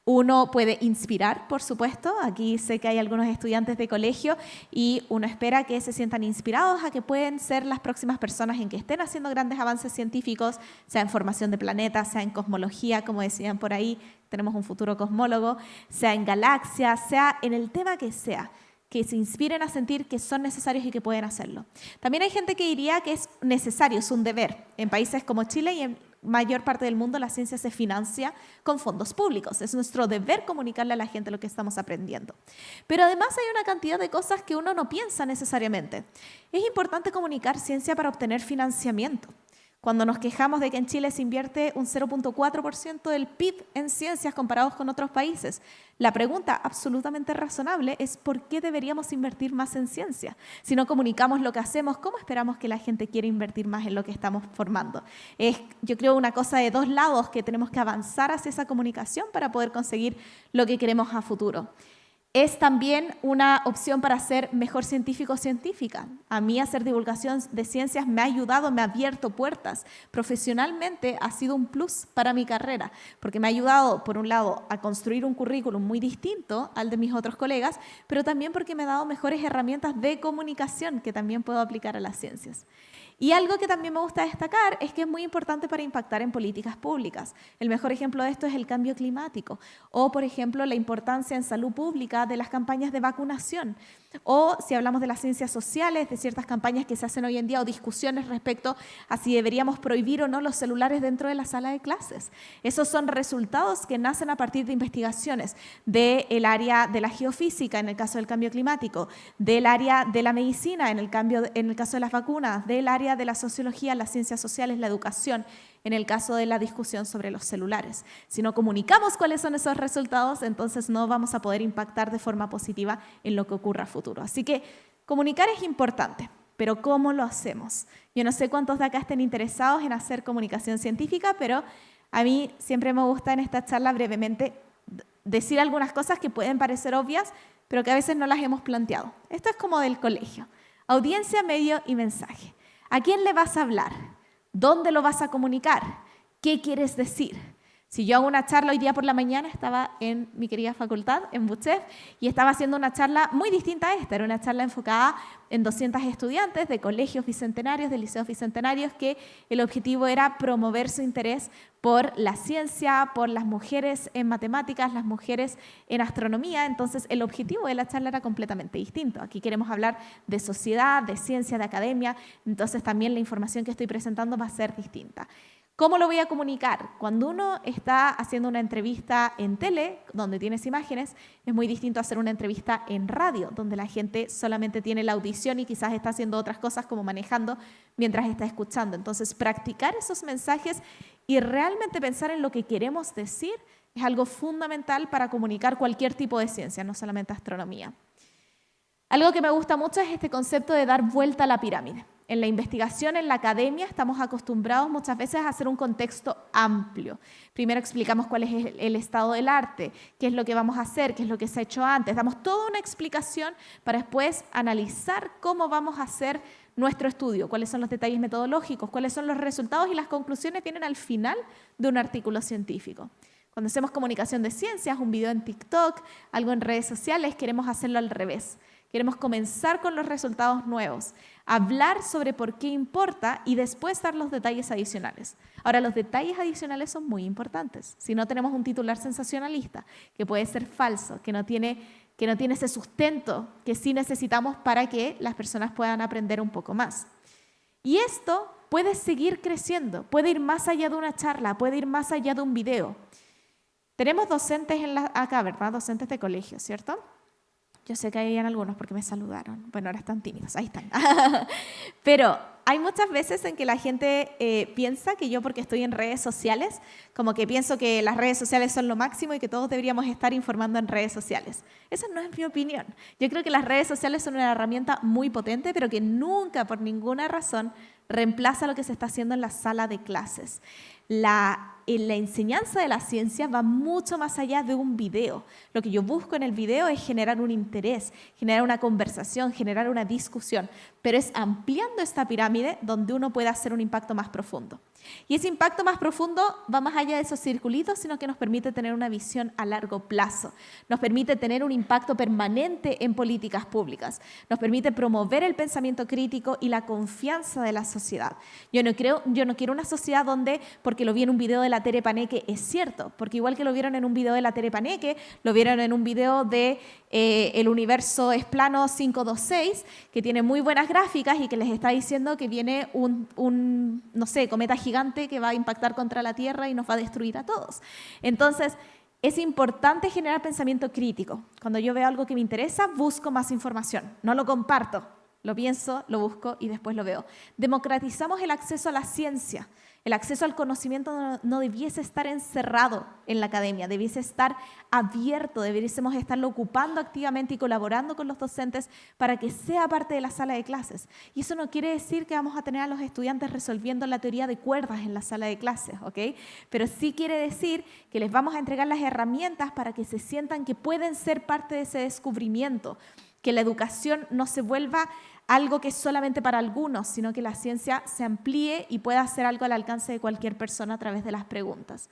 Uno puede inspirar, por supuesto. Aquí sé que hay algunos estudiantes de colegio y uno espera que se sientan inspirados a que pueden ser las próximas personas en que estén haciendo grandes avances científicos, sea en formación de planetas, sea en cosmología, como decían por ahí, tenemos un futuro cosmólogo, sea en galaxias, sea en el tema que sea, que se inspiren a sentir que son necesarios y que pueden hacerlo. También hay gente que diría que es necesario, es un deber. En países como Chile y en mayor parte del mundo la ciencia se financia con fondos públicos. Es nuestro deber comunicarle a la gente lo que estamos aprendiendo. Pero además hay una cantidad de cosas que uno no piensa necesariamente. Es importante comunicar ciencia para obtener financiamiento. Cuando nos quejamos de que en Chile se invierte un 0.4% del PIB en ciencias comparados con otros países, la pregunta absolutamente razonable es ¿por qué deberíamos invertir más en ciencia? Si no comunicamos lo que hacemos, ¿cómo esperamos que la gente quiera invertir más en lo que estamos formando? Es, yo creo, una cosa de dos lados, que tenemos que avanzar hacia esa comunicación para poder conseguir lo que queremos a futuro. Es también una opción para ser mejor científico o científica. A mí hacer divulgación de ciencias me ha ayudado, me ha abierto puertas. Profesionalmente ha sido un plus para mi carrera, porque me ha ayudado, por un lado, a construir un currículum muy distinto al de mis otros colegas, pero también porque me ha dado mejores herramientas de comunicación que también puedo aplicar a las ciencias. Y algo que también me gusta destacar es que es muy importante para impactar en políticas públicas. El mejor ejemplo de esto es el cambio climático, o por ejemplo la importancia en salud pública de las campañas de vacunación, o si hablamos de las ciencias sociales, de ciertas campañas que se hacen hoy en día o discusiones respecto a si deberíamos prohibir o no los celulares dentro de la sala de clases. Esos son resultados que nacen a partir de investigaciones del área de la geofísica en el caso del cambio climático, del área de la medicina en el caso de las vacunas, del área de la sociología, las ciencias sociales, la educación, en el caso de la discusión sobre los celulares. Si no comunicamos cuáles son esos resultados, entonces no vamos a poder impactar de forma positiva en lo que ocurra a futuro. Así que comunicar es importante, pero ¿cómo lo hacemos? Yo no sé cuántos de acá estén interesados en hacer comunicación científica, pero a mí siempre me gusta en esta charla brevemente decir algunas cosas que pueden parecer obvias, pero que a veces no las hemos planteado. Esto es como del colegio. Audiencia, medio y mensaje. ¿A quién le vas a hablar? ¿Dónde lo vas a comunicar? ¿Qué quieres decir? Si yo hago una charla hoy día por la mañana, estaba en mi querida facultad, en Buchef, y estaba haciendo una charla muy distinta a esta. Era una charla enfocada en 200 estudiantes de colegios bicentenarios, de liceos bicentenarios, que el objetivo era promover su interés por la ciencia, por las mujeres en matemáticas, las mujeres en astronomía. Entonces, el objetivo de la charla era completamente distinto. Aquí queremos hablar de sociedad, de ciencia, de academia. Entonces, también la información que estoy presentando va a ser distinta. ¿Cómo lo voy a comunicar? Cuando uno está haciendo una entrevista en tele, donde tienes imágenes, es muy distinto a hacer una entrevista en radio, donde la gente solamente tiene la audición y quizás está haciendo otras cosas como manejando mientras está escuchando. Entonces, practicar esos mensajes y realmente pensar en lo que queremos decir es algo fundamental para comunicar cualquier tipo de ciencia, no solamente astronomía. Algo que me gusta mucho es este concepto de dar vuelta a la pirámide. En la investigación, en la academia, estamos acostumbrados muchas veces a hacer un contexto amplio. Primero explicamos cuál es el estado del arte, qué es lo que vamos a hacer, qué es lo que se ha hecho antes. Damos toda una explicación para después analizar cómo vamos a hacer nuestro estudio, cuáles son los detalles metodológicos, cuáles son los resultados y las conclusiones vienen al final de un artículo científico. Cuando hacemos comunicación de ciencias, un video en TikTok, algo en redes sociales, queremos hacerlo al revés. Queremos comenzar con los resultados nuevos, hablar sobre por qué importa y después dar los detalles adicionales. Ahora, los detalles adicionales son muy importantes. Si no tenemos un titular sensacionalista, que puede ser falso, que no tiene ese sustento que sí necesitamos para que las personas puedan aprender un poco más. Y esto puede seguir creciendo, puede ir más allá de una charla, puede ir más allá de un video. Tenemos docentes acá, ¿verdad? Docentes de colegio, ¿cierto? Yo sé que hay algunos porque me saludaron. Bueno, ahora están tímidos, ahí están. Pero hay muchas veces en que la gente piensa que yo, porque estoy en redes sociales, como que pienso que las redes sociales son lo máximo y que todos deberíamos estar informando en redes sociales. Esa no es mi opinión. Yo creo que las redes sociales son una herramienta muy potente, pero que nunca, por ninguna razón, reemplaza lo que se está haciendo en la sala de clases. La enseñanza de la ciencia va mucho más allá de un video. Lo que yo busco en el video es generar un interés, generar una conversación, generar una discusión, pero es ampliando esta pirámide donde uno puede hacer un impacto más profundo. Y ese impacto más profundo va más allá de esos circulitos, sino que nos permite tener una visión a largo plazo, nos permite tener un impacto permanente en políticas públicas, nos permite promover el pensamiento crítico y la confianza de la sociedad. Yo no quiero una sociedad donde, porque lo vi en un video de la Tere Paneque, es cierto, porque igual que lo vieron en un video de la Tere Paneque, lo vieron en un video de El Universo es Plano 526, que tiene muy buenas gráficas y que les está diciendo que viene un no sé, cometa gigante que va a impactar contra la Tierra y nos va a destruir a todos. Entonces, es importante generar pensamiento crítico. Cuando yo veo algo que me interesa, busco más información, no lo comparto. Lo pienso, lo busco y después lo veo. Democratizamos el acceso a la ciencia. El acceso al conocimiento no debiese estar encerrado en la academia, debiese estar abierto, debiésemos estarlo ocupando activamente y colaborando con los docentes para que sea parte de la sala de clases. Y eso no quiere decir que vamos a tener a los estudiantes resolviendo la teoría de cuerdas en la sala de clases, ¿ok? Pero sí quiere decir que les vamos a entregar las herramientas para que se sientan que pueden ser parte de ese descubrimiento, que la educación no se vuelva algo que es solamente para algunos, sino que la ciencia se amplíe y pueda hacer algo al alcance de cualquier persona a través de las preguntas.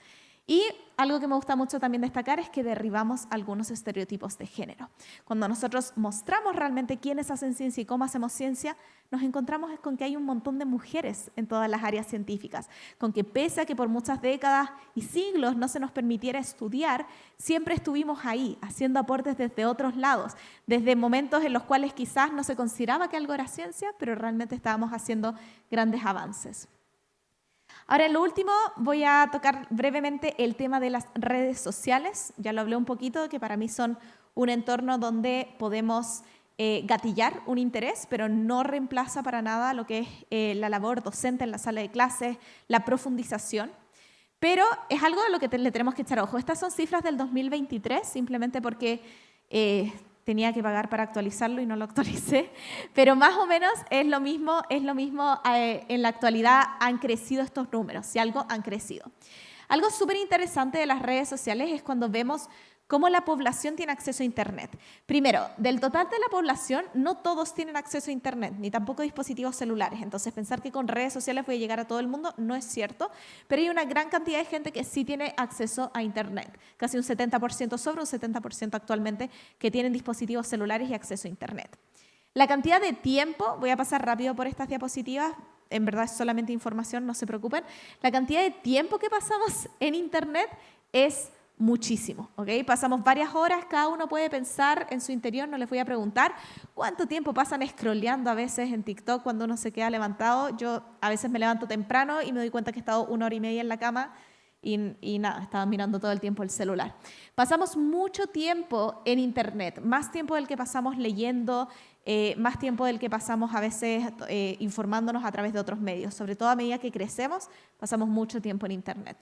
Y algo que me gusta mucho también destacar es que derribamos algunos estereotipos de género. Cuando nosotros mostramos realmente quiénes hacen ciencia y cómo hacemos ciencia, nos encontramos con que hay un montón de mujeres en todas las áreas científicas, con que pese a que por muchas décadas y siglos no se nos permitiera estudiar, siempre estuvimos ahí, haciendo aportes desde otros lados, desde momentos en los cuales quizás no se consideraba que algo era ciencia, pero realmente estábamos haciendo grandes avances. Ahora, en lo último, voy a tocar brevemente el tema de las redes sociales. Ya lo hablé un poquito, que para mí son un entorno donde podemos gatillar un interés, pero no reemplaza para nada lo que es la labor docente en la sala de clases, la profundización. Pero es algo de lo que le tenemos que echar ojo. Estas son cifras del 2023, simplemente porque tenía que pagar para actualizarlo y no lo actualicé, pero más o menos es lo mismo en la actualidad han crecido estos números, si algo han crecido. Algo súper interesante de las redes sociales es cuando vemos cómo la población tiene acceso a Internet. Primero, del total de la población, no todos tienen acceso a Internet, ni tampoco dispositivos celulares. Entonces, pensar que con redes sociales voy a llegar a todo el mundo no es cierto, pero hay una gran cantidad de gente que sí tiene acceso a Internet. Casi un 70%, sobre un 70% actualmente, que tienen dispositivos celulares y acceso a Internet. La cantidad de tiempo, voy a pasar rápido por estas diapositivas, en verdad es solamente información, no se preocupen. La cantidad de tiempo que pasamos en Internet es muchísimo, ¿ok? Pasamos varias horas, cada uno puede pensar en su interior, no les voy a preguntar cuánto tiempo pasan scrolleando a veces en TikTok cuando uno se queda levantado. Yo a veces me levanto temprano y me doy cuenta que he estado 1 hora y media en la cama y nada, estaba mirando todo el tiempo el celular. Pasamos mucho tiempo en Internet, más tiempo del que pasamos leyendo, más tiempo del que pasamos a veces informándonos a través de otros medios. Sobre todo a medida que crecemos, pasamos mucho tiempo en Internet.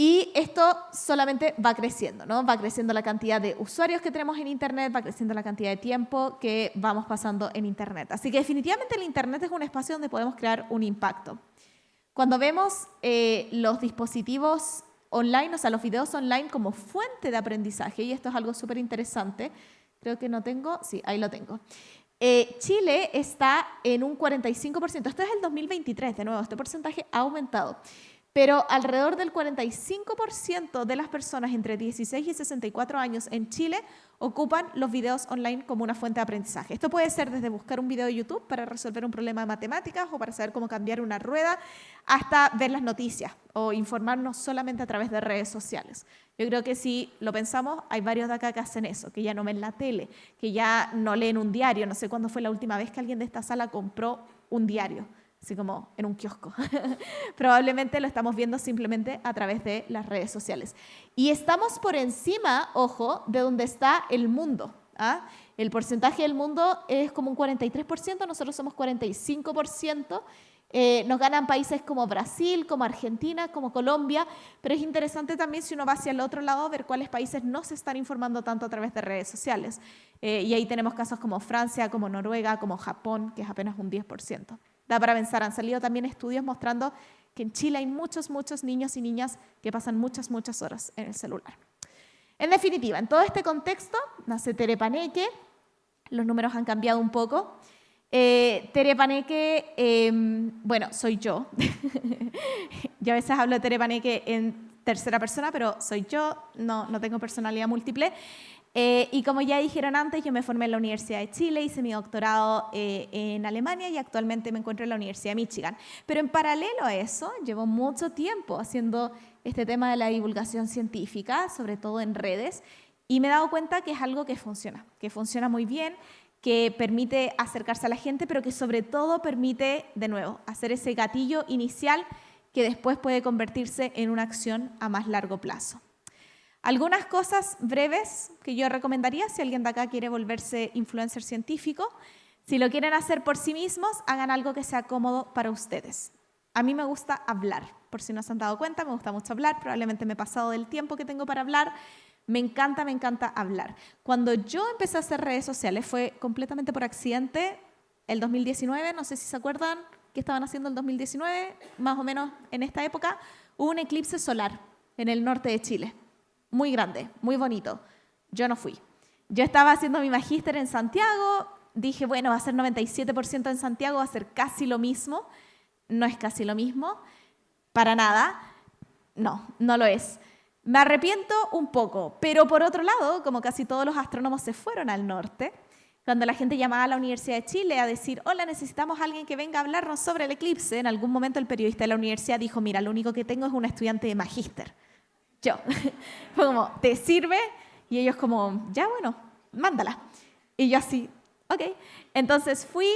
Y esto solamente va creciendo, ¿no? Va creciendo la cantidad de usuarios que tenemos en Internet, va creciendo la cantidad de tiempo que vamos pasando en Internet. Así que definitivamente el Internet es un espacio donde podemos crear un impacto. Cuando vemos los dispositivos online, o sea, los videos online como fuente de aprendizaje, y esto es algo súper interesante, creo que no tengo, sí, ahí lo tengo. Chile está en un 45%, esto es el 2023, de nuevo, este porcentaje ha aumentado. Pero alrededor del 45% de las personas entre 16 y 64 años en Chile ocupan los videos online como una fuente de aprendizaje. Esto puede ser desde buscar un video de YouTube para resolver un problema de matemáticas o para saber cómo cambiar una rueda, hasta ver las noticias o informarnos solamente a través de redes sociales. Yo creo que si lo pensamos, hay varios de acá que hacen eso, que ya no ven la tele, que ya no leen un diario. No sé cuándo fue la última vez que alguien de esta sala compró un diario, así como en un kiosco. Probablemente lo estamos viendo simplemente a través de las redes sociales. Y estamos por encima, ojo, de donde está el mundo. ¿Ah? El porcentaje del mundo es como un 43%, nosotros somos 45%. Nos ganan países como Brasil, como Argentina, como Colombia, pero es interesante también si uno va hacia el otro lado ver cuáles países no se están informando tanto a través de redes sociales. Y ahí tenemos casos como Francia, como Noruega, como Japón, que es apenas un 10%. Da para pensar, han salido también estudios mostrando que en Chile hay muchos niños y niñas que pasan muchas horas en el celular. En definitiva, en todo este contexto nace Tere Paneque, los números han cambiado un poco. Tere Paneque, bueno, soy yo. Yo a veces hablo de Tere Paneque en tercera persona, pero soy yo, no tengo personalidad múltiple. Y como ya dijeron antes, yo me formé en la Universidad de Chile, hice mi doctorado en Alemania y actualmente me encuentro en la Universidad de Michigan. Pero en paralelo a eso, llevo mucho tiempo haciendo este tema de la divulgación científica, sobre todo en redes, y me he dado cuenta que es algo que funciona muy bien, que permite acercarse a la gente, pero que sobre todo permite, de nuevo, hacer ese gatillo inicial que después puede convertirse en una acción a más largo plazo. Algunas cosas breves que yo recomendaría si alguien de acá quiere volverse influencer científico. Si lo quieren hacer por sí mismos, hagan algo que sea cómodo para ustedes. A mí me gusta hablar, por si no se han dado cuenta, me gusta mucho hablar, probablemente me he pasado del tiempo que tengo para hablar. Me encanta hablar. Cuando yo empecé a hacer redes sociales fue completamente por accidente, el 2019, no sé si se acuerdan qué estaban haciendo el 2019, más o menos en esta época, hubo un eclipse solar en el norte de Chile. Muy grande, muy bonito. Yo no fui. Yo estaba haciendo mi magíster en Santiago, dije, bueno, va a ser 97% en Santiago, va a ser casi lo mismo. No es casi lo mismo, para nada. No lo es. Me arrepiento un poco, pero por otro lado, como casi todos los astrónomos se fueron al norte, cuando la gente llamaba a la Universidad de Chile a decir, hola, necesitamos a alguien que venga a hablarnos sobre el eclipse, en algún momento el periodista de la universidad dijo, mira, lo único que tengo es una estudiante de magíster. Yo. Fue como, ¿te sirve? Y ellos como, ya bueno, mándala. Y yo así, ok. Entonces fui,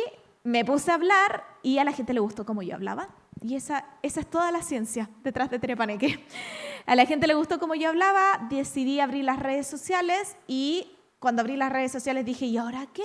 me puse a hablar y a la gente le gustó cómo yo hablaba. Y esa es toda la ciencia detrás de Tere Paneque. A la gente le gustó cómo yo hablaba, decidí abrir las redes sociales y cuando abrí las redes sociales dije, ¿y ahora qué?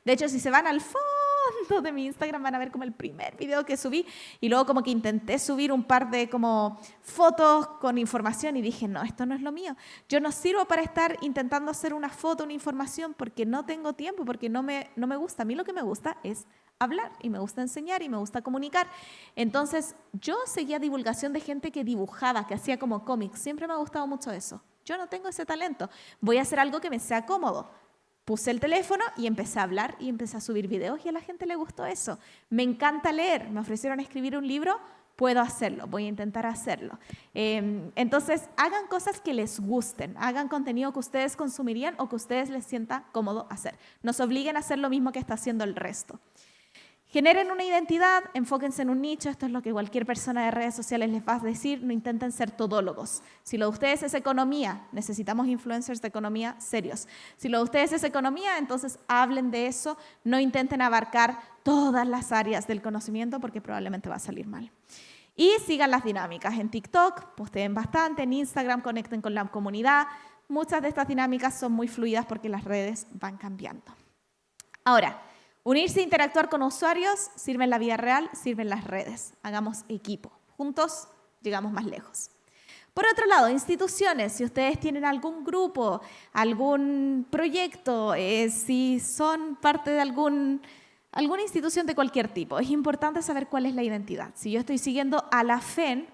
De hecho, si se van al fondo de mi Instagram van a ver como el primer video que subí y luego como que intenté subir un par de como fotos con información y dije, no, esto no es lo mío. Yo no sirvo para estar intentando hacer una foto, una información porque no tengo tiempo, porque no me gusta. A mí lo que me gusta es hablar y me gusta enseñar y me gusta comunicar. Entonces, yo seguía divulgación de gente que dibujaba, que hacía como cómics. Siempre me ha gustado mucho eso. Yo no tengo ese talento. Voy a hacer algo que me sea cómodo. Puse el teléfono y empecé a hablar y empecé a subir videos y a la gente le gustó eso. Me encanta leer. Me ofrecieron escribir un libro. Puedo hacerlo. Voy a intentar hacerlo. Entonces, hagan cosas que les gusten. Hagan contenido que ustedes consumirían o que ustedes les sienta cómodo hacer. No se obliguen a hacer lo mismo que está haciendo el resto. Generen una identidad, enfóquense en un nicho, esto es lo que cualquier persona de redes sociales les va a decir, no intenten ser todólogos. Si lo de ustedes es economía, necesitamos influencers de economía serios. Si lo de ustedes es economía, entonces hablen de eso, no intenten abarcar todas las áreas del conocimiento porque probablemente va a salir mal. Y sigan las dinámicas. En TikTok posteen bastante, en Instagram conecten con la comunidad. Muchas de estas dinámicas son muy fluidas porque las redes van cambiando. Ahora, unirse e interactuar con usuarios sirve en la vida real, sirve en las redes. Hagamos equipo. Juntos llegamos más lejos. Por otro lado, instituciones, si ustedes tienen algún grupo, algún proyecto, si son parte de alguna institución de cualquier tipo, es importante saber cuál es la identidad. Si yo estoy siguiendo a la FEN,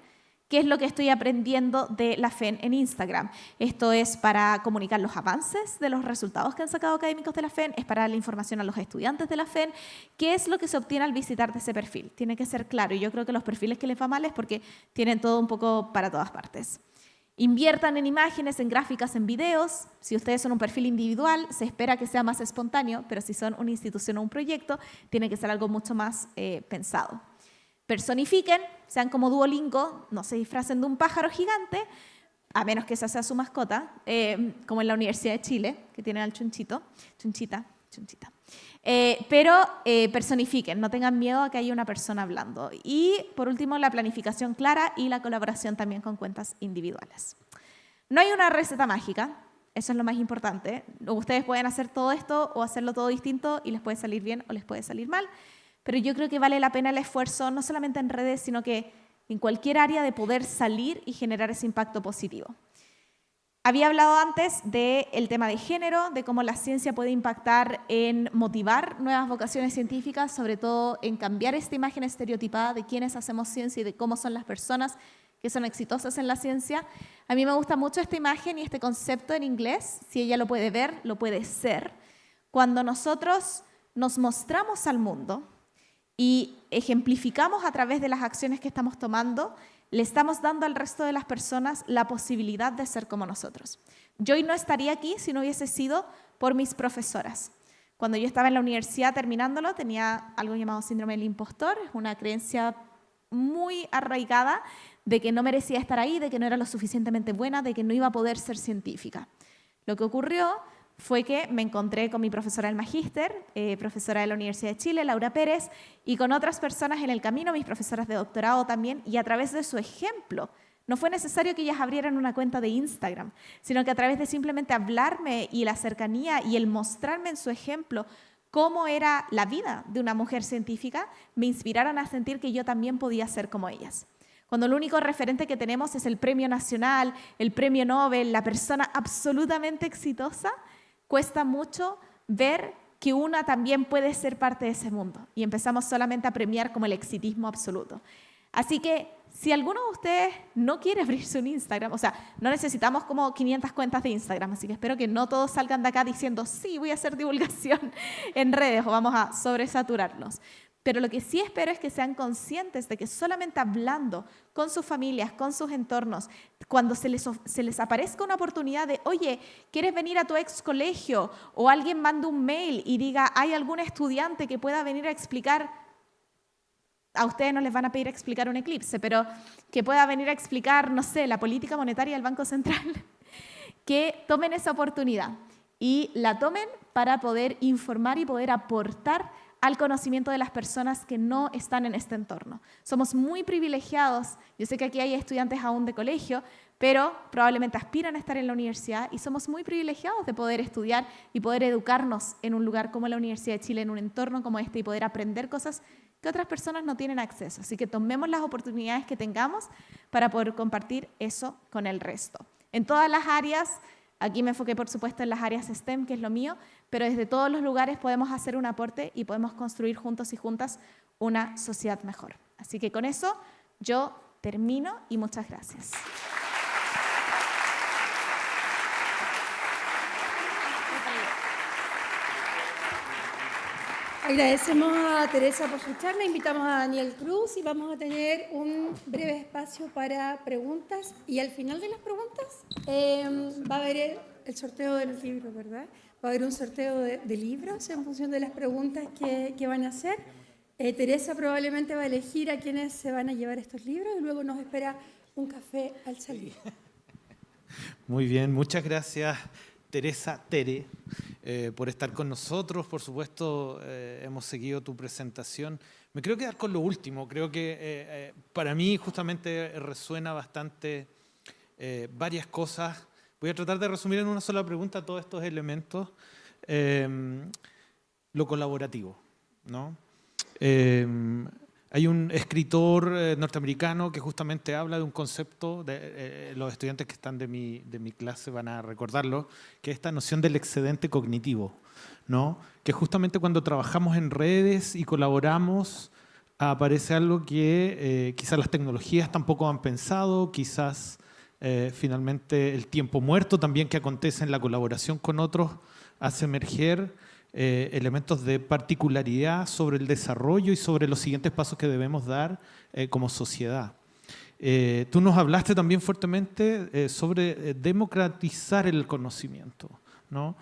¿qué es lo que estoy aprendiendo de la FEN en Instagram? Esto es para comunicar los avances de los resultados que han sacado académicos de la FEN, es para darle información a los estudiantes de la FEN. ¿Qué es lo que se obtiene al visitar de ese perfil? Tiene que ser claro, y yo creo que los perfiles que les va mal es porque tienen todo un poco para todas partes. Inviertan en imágenes, en gráficas, en videos. Si ustedes son un perfil individual, se espera que sea más espontáneo, pero si son una institución o un proyecto, tiene que ser algo mucho más pensado. Personifiquen, sean como Duolingo, no se disfracen de un pájaro gigante, a menos que esa sea su mascota, como en la Universidad de Chile, que tienen al chunchita. Pero personifiquen, no tengan miedo a que haya una persona hablando. Y por último, la planificación clara y la colaboración también con cuentas individuales. No hay una receta mágica, eso es lo más importante. Ustedes pueden hacer todo esto o hacerlo todo distinto y les puede salir bien o les puede salir mal. Pero yo creo que vale la pena el esfuerzo, no solamente en redes, sino que en cualquier área de poder salir y generar ese impacto positivo. Había hablado antes del tema de género, de cómo la ciencia puede impactar en motivar nuevas vocaciones científicas, sobre todo en cambiar esta imagen estereotipada de quiénes hacemos ciencia y de cómo son las personas que son exitosas en la ciencia. A mí me gusta mucho esta imagen y este concepto en inglés, si ella lo puede ver, lo puede ser. Cuando nosotros nos mostramos al mundo y ejemplificamos a través de las acciones que estamos tomando, le estamos dando al resto de las personas la posibilidad de ser como nosotros. Yo hoy no estaría aquí si no hubiese sido por mis profesoras. Cuando yo estaba en la universidad terminándolo, tenía algo llamado síndrome del impostor, es una creencia muy arraigada de que no merecía estar ahí, de que no era lo suficientemente buena, de que no iba a poder ser científica. Lo que ocurrió fue que me encontré con mi profesora del magíster, profesora de la Universidad de Chile, Laura Pérez, y con otras personas en el camino, mis profesoras de doctorado también, y a través de su ejemplo. No fue necesario que ellas abrieran una cuenta de Instagram, sino que a través de simplemente hablarme y la cercanía y el mostrarme en su ejemplo cómo era la vida de una mujer científica, me inspiraron a sentir que yo también podía ser como ellas. Cuando el único referente que tenemos es el premio nacional, el premio Nobel, la persona absolutamente exitosa, cuesta mucho ver que una también puede ser parte de ese mundo y empezamos solamente a premiar como el exitismo absoluto. Así que si alguno de ustedes no quiere abrirse un Instagram, o sea, no necesitamos como 500 cuentas de Instagram, así que espero que no todos salgan de acá diciendo sí, voy a hacer divulgación en redes o vamos a sobresaturarnos. Pero lo que sí espero es que sean conscientes de que solamente hablando con sus familias, con sus entornos, cuando se les aparezca una oportunidad de, oye, ¿quieres venir a tu ex colegio? O alguien manda un mail y diga, ¿hay algún estudiante que pueda venir a explicar? A ustedes no les van a pedir explicar un eclipse, pero que pueda venir a explicar, no sé, la política monetaria del Banco Central. Que tomen esa oportunidad y la tomen para poder informar y poder aportar al conocimiento de las personas que no están en este entorno. Somos muy privilegiados, yo sé que aquí hay estudiantes aún de colegio, pero probablemente aspiran a estar en la universidad y somos muy privilegiados de poder estudiar y poder educarnos en un lugar como la Universidad de Chile, en un entorno como este y poder aprender cosas que otras personas no tienen acceso. Así que tomemos las oportunidades que tengamos para poder compartir eso con el resto. En todas las áreas. Aquí me enfoqué, por supuesto, en las áreas STEM, que es lo mío, pero desde todos los lugares podemos hacer un aporte y podemos construir juntos y juntas una sociedad mejor. Así que con eso yo termino y muchas gracias. Agradecemos a Teresa por su charla, invitamos a Daniel Cruz y vamos a tener un breve espacio para preguntas. Y al final de las preguntas va a haber el sorteo de los libros, ¿verdad? Va a haber un sorteo de libros en función de las preguntas que van a hacer. Teresa probablemente va a elegir a quienes se van a llevar estos libros y luego nos espera un café al salir. Muy bien, muchas gracias. Teresa, Tere, por estar con nosotros. Por supuesto, hemos seguido tu presentación. Me quiero quedar con lo último. Creo que para mí justamente resuena bastante varias cosas. Voy a tratar de resumir en una sola pregunta todos estos elementos. Lo colaborativo, ¿no? Hay un escritor norteamericano que justamente habla de un concepto, los estudiantes que están de mi clase van a recordarlo, que es esta noción del excedente cognitivo, ¿no? Que justamente cuando trabajamos en redes y colaboramos, aparece algo que quizás las tecnologías tampoco han pensado, quizás finalmente el tiempo muerto también que acontece en la colaboración con otros hace emerger elementos de particularidad sobre el desarrollo y sobre los siguientes pasos que debemos dar como sociedad. Tú nos hablaste también fuertemente sobre democratizar el conocimiento, ¿no?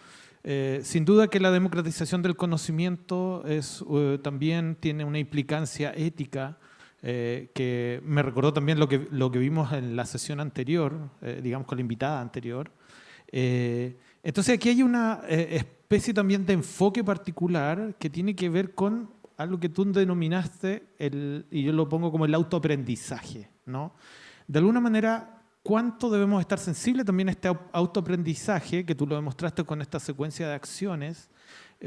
Sin duda que la democratización del conocimiento también tiene una implicancia ética que me recordó también lo que vimos en la sesión anterior, digamos con la invitada anterior. Entonces aquí hay una especie también de enfoque particular que tiene que ver con algo que tú denominaste, y yo lo pongo como el autoaprendizaje, ¿no? De alguna manera, ¿cuánto debemos estar sensibles también a este autoaprendizaje, que tú lo demostraste con esta secuencia de acciones,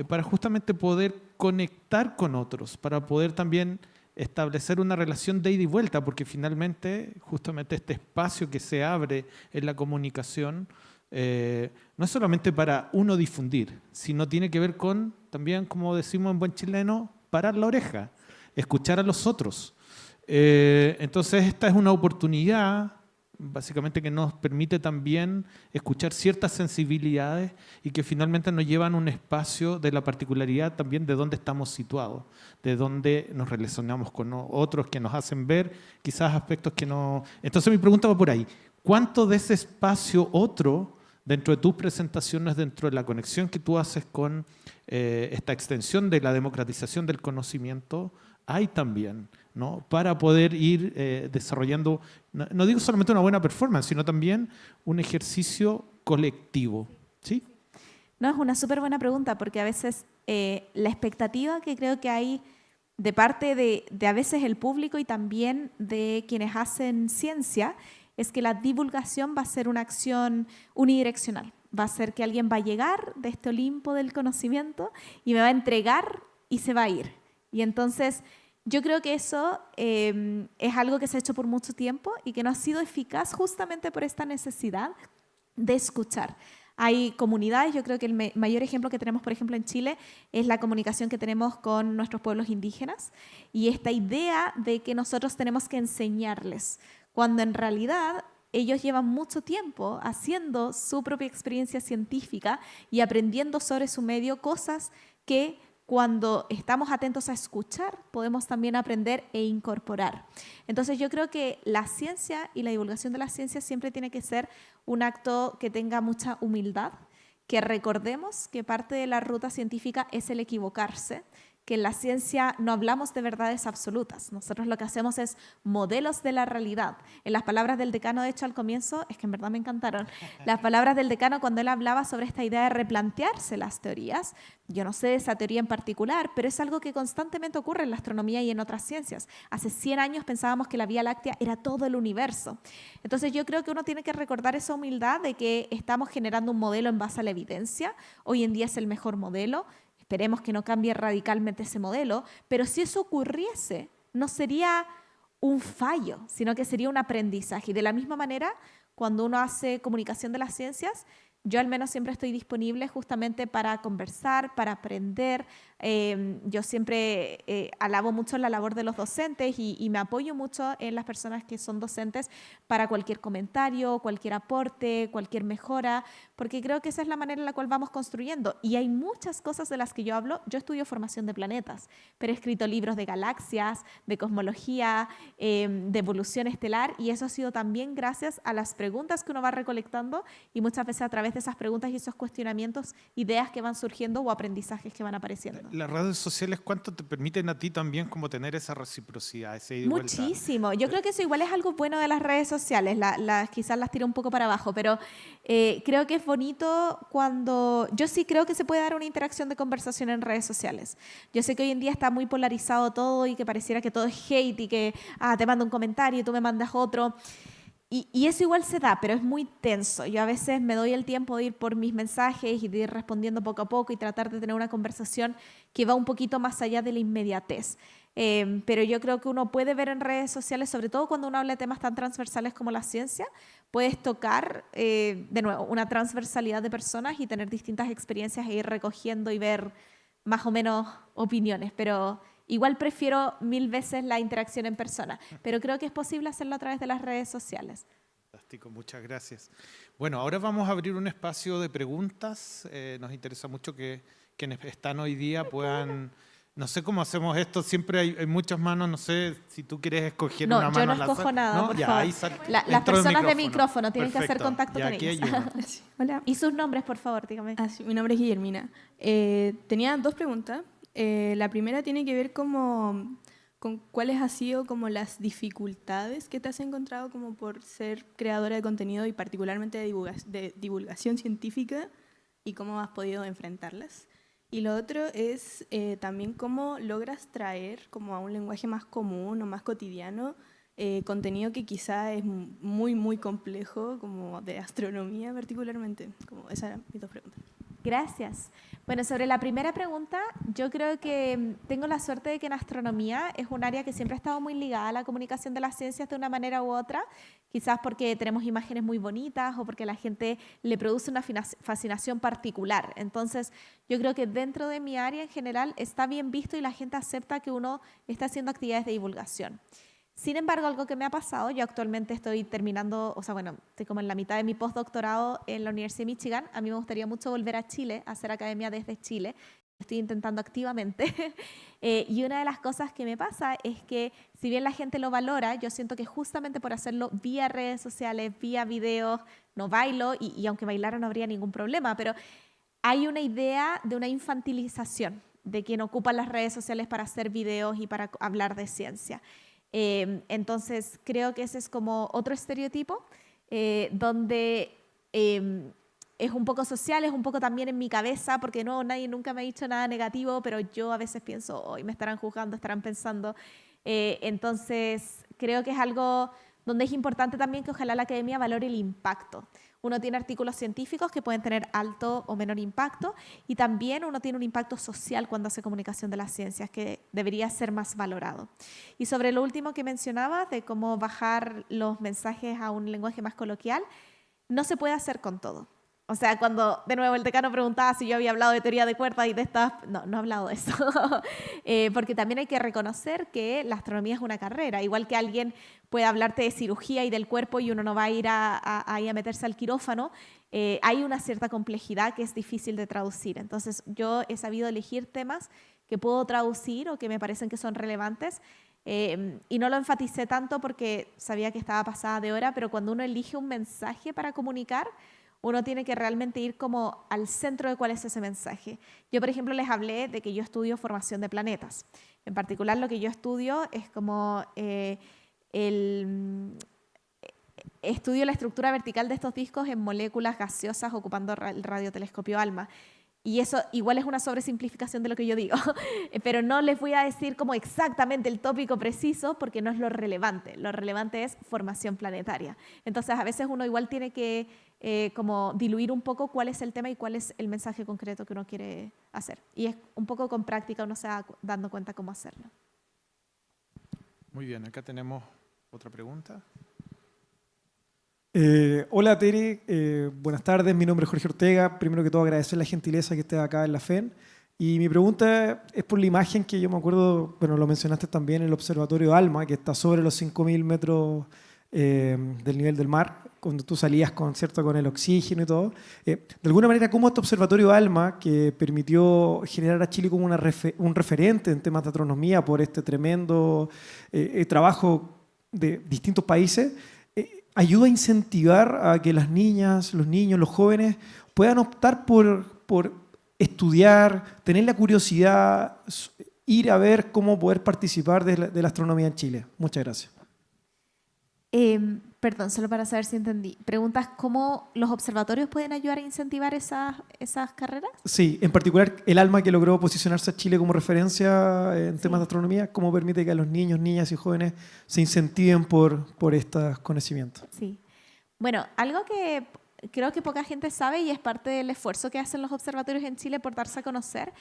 para justamente poder conectar con otros, para poder también establecer una relación de ida y vuelta, porque finalmente justamente este espacio que se abre en la comunicación no es solamente para uno difundir, sino tiene que ver con también, como decimos en buen chileno, parar la oreja, escuchar a los otros. Entonces esta es una oportunidad básicamente que nos permite también escuchar ciertas sensibilidades y que finalmente nos llevan a un espacio de la particularidad también de dónde estamos situados, de dónde nos relacionamos con otros que nos hacen ver quizás aspectos que no... Entonces mi pregunta va por ahí. ¿Cuánto de ese espacio otro dentro de tus presentaciones, dentro de la conexión que tú haces con esta extensión de la democratización del conocimiento, hay también, ¿no? Para poder ir desarrollando, no digo solamente una buena performance, sino también un ejercicio colectivo, ¿sí? No, es una súper buena pregunta, porque a veces la expectativa que creo que hay de parte de a veces el público y también de quienes hacen ciencia es que la divulgación va a ser una acción unidireccional. Va a ser que alguien va a llegar de este Olimpo del conocimiento y me va a entregar y se va a ir. Y entonces yo creo que eso es algo que se ha hecho por mucho tiempo y que no ha sido eficaz justamente por esta necesidad de escuchar. Hay comunidades, yo creo que el mayor ejemplo que tenemos, por ejemplo, en Chile, es la comunicación que tenemos con nuestros pueblos indígenas y esta idea de que nosotros tenemos que enseñarles, cuando en realidad ellos llevan mucho tiempo haciendo su propia experiencia científica y aprendiendo sobre su medio cosas que cuando estamos atentos a escuchar, podemos también aprender e incorporar. Entonces yo creo que la ciencia y la divulgación de la ciencia siempre tiene que ser un acto que tenga mucha humildad, que recordemos que parte de la ruta científica es el equivocarse, que en la ciencia no hablamos de verdades absolutas. Nosotros lo que hacemos es modelos de la realidad. En las palabras del decano, de hecho, al comienzo, es que en verdad me encantaron, las palabras del decano cuando él hablaba sobre esta idea de replantearse las teorías. Yo no sé de esa teoría en particular, pero es algo que constantemente ocurre en la astronomía y en otras ciencias. Hace 100 años pensábamos que la Vía Láctea era todo el universo. Entonces yo creo que uno tiene que recordar esa humildad de que estamos generando un modelo en base a la evidencia. Hoy en día es el mejor modelo. Esperemos que no cambie radicalmente ese modelo, pero si eso ocurriese, no sería un fallo, sino que sería un aprendizaje. Y de la misma manera, cuando uno hace comunicación de las ciencias, yo al menos siempre estoy disponible justamente para conversar, para aprender. Yo siempre alabo mucho la labor de los docentes y me apoyo mucho en las personas que son docentes para cualquier comentario, cualquier aporte, cualquier mejora, porque creo que esa es la manera en la cual vamos construyendo. Y hay muchas cosas de las que yo hablo. Yo estudio formación de planetas, pero he escrito libros de galaxias, de cosmología, de evolución estelar, y eso ha sido también gracias a las preguntas que uno va recolectando y muchas veces a través de esas preguntas y esos cuestionamientos, ideas que van surgiendo o aprendizajes que van apareciendo. Las redes sociales, ¿cuánto te permiten a ti también como tener esa reciprocidad, ese ida y vuelta? Muchísimo. Yo creo que eso igual es algo bueno de las redes sociales. Quizás las tiro un poco para abajo, pero creo que es bonito cuando... Yo sí creo que se puede dar una interacción de conversación en redes sociales. Yo sé que hoy en día está muy polarizado todo y que pareciera que todo es hate y que te mando un comentario y tú me mandas otro. Y eso igual se da, pero es muy tenso. Yo a veces me doy el tiempo de ir por mis mensajes y de ir respondiendo poco a poco y tratar de tener una conversación que va un poquito más allá de la inmediatez. pero yo creo que uno puede ver en redes sociales, sobre todo cuando uno habla de temas tan transversales como la ciencia, puedes tocar, de nuevo, una transversalidad de personas y tener distintas experiencias e ir recogiendo y ver más o menos opiniones, pero igual prefiero 1000 veces la interacción en persona, pero creo que es posible hacerlo a través de las redes sociales. Fantástico, muchas gracias. Bueno, ahora vamos a abrir un espacio de preguntas. Nos interesa mucho que quienes están hoy día puedan... No sé cómo hacemos esto, siempre hay muchas manos, no sé si tú quieres escoger una mano. No, yo no al azar. escojo nada, por favor. Ahí Las entró el personas de micrófono tienen que hacer Perfecto. contacto Y con aquí ellas. hay uno. Hola. Y sus nombres, por favor, dígame. Sí, mi nombre es Guillermina. Tenía 2 preguntas. La primera tiene que ver con cuáles han sido como las dificultades que te has encontrado como por ser creadora de contenido y particularmente de divulgación científica y cómo has podido enfrentarlas. Y lo otro es también cómo logras traer como a un lenguaje más común o más cotidiano contenido que quizá es muy, muy complejo, como de astronomía particularmente. Esas eran mis 2 preguntas. Gracias. Bueno, sobre la primera pregunta, yo creo que tengo la suerte de que en astronomía es un área que siempre ha estado muy ligada a la comunicación de las ciencias de una manera u otra, quizás porque tenemos imágenes muy bonitas o porque a la gente le produce una fascinación particular. Entonces, yo creo que dentro de mi área en general está bien visto y la gente acepta que uno está haciendo actividades de divulgación. Sin embargo, algo que me ha pasado, yo actualmente estoy terminando, o sea, bueno, estoy como en la mitad de mi postdoctorado en la Universidad de Michigan. A mí me gustaría mucho volver a Chile, a hacer academia desde Chile. Estoy intentando activamente. Y una de las cosas que me pasa es que, si bien la gente lo valora, yo siento que justamente por hacerlo vía redes sociales, vía videos, no bailo, y aunque bailara no habría ningún problema, pero hay una idea de una infantilización de quien ocupa las redes sociales para hacer videos y para hablar de ciencia. Entonces, creo que ese es como otro estereotipo donde es un poco social, es un poco también en mi cabeza, porque no, nadie nunca me ha dicho nada negativo, pero yo a veces pienso, hoy me estarán juzgando, estarán pensando. Entonces, creo que es algo donde es importante también que ojalá la academia valore el impacto. Uno tiene artículos científicos que pueden tener alto o menor impacto y también uno tiene un impacto social cuando hace comunicación de las ciencias que debería ser más valorado. Y sobre lo último que mencionaba, de cómo bajar los mensajes a un lenguaje más coloquial, no se puede hacer con todo. O sea, cuando de nuevo el decano preguntaba si yo había hablado de teoría de cuerdas y de estas... No, no he hablado de eso. Porque también hay que reconocer que la astronomía es una carrera. Igual que alguien puede hablarte de cirugía y del cuerpo y uno no va a ir ahí a meterse al quirófano, hay una cierta complejidad que es difícil de traducir. Entonces, yo he sabido elegir temas que puedo traducir o que me parecen que son relevantes. Y no lo enfaticé tanto porque sabía que estaba pasada de hora, pero cuando uno elige un mensaje para comunicar, uno tiene que realmente ir como al centro de cuál es ese mensaje. Yo, por ejemplo, les hablé de que yo estudio formación de planetas. En particular, lo que yo estudio es como estudio la estructura vertical de estos discos en moléculas gaseosas ocupando el radiotelescopio ALMA. Y eso igual es una sobresimplificación de lo que yo digo, pero no les voy a decir como exactamente el tópico preciso porque no es lo relevante. Lo relevante es formación planetaria. Entonces, a veces uno igual tiene que como diluir un poco cuál es el tema y cuál es el mensaje concreto que uno quiere hacer. Y es un poco con práctica uno se va dando cuenta cómo hacerlo. Muy bien, acá tenemos otra pregunta. Hola Tere, buenas tardes, mi nombre es Jorge Ortega. Primero que todo agradecer la gentileza que estés acá en la FEN. Y mi pregunta es por la imagen que yo me acuerdo, bueno, lo mencionaste también, el observatorio ALMA, que está sobre los 5.000 metros del nivel del mar, cuando tú salías con el oxígeno y todo. De alguna manera, ¿cómo este observatorio ALMA, que permitió generar a Chile como un referente en temas de astronomía por este tremendo trabajo de distintos países, ayuda a incentivar a que las niñas, los niños, los jóvenes puedan optar por estudiar, tener la curiosidad, ir a ver cómo poder participar de la astronomía en Chile? Muchas gracias. Perdón, solo para saber si entendí. ¿Preguntas cómo los observatorios pueden ayudar a incentivar esas carreras? Sí, en particular el ALMA, que logró posicionarse a Chile como referencia en temas de astronomía, ¿cómo permite que a los niños, niñas y jóvenes se incentiven por estos conocimientos? Sí. Bueno, algo que creo que poca gente sabe y es parte del esfuerzo que hacen los observatorios en Chile por darse a conocer,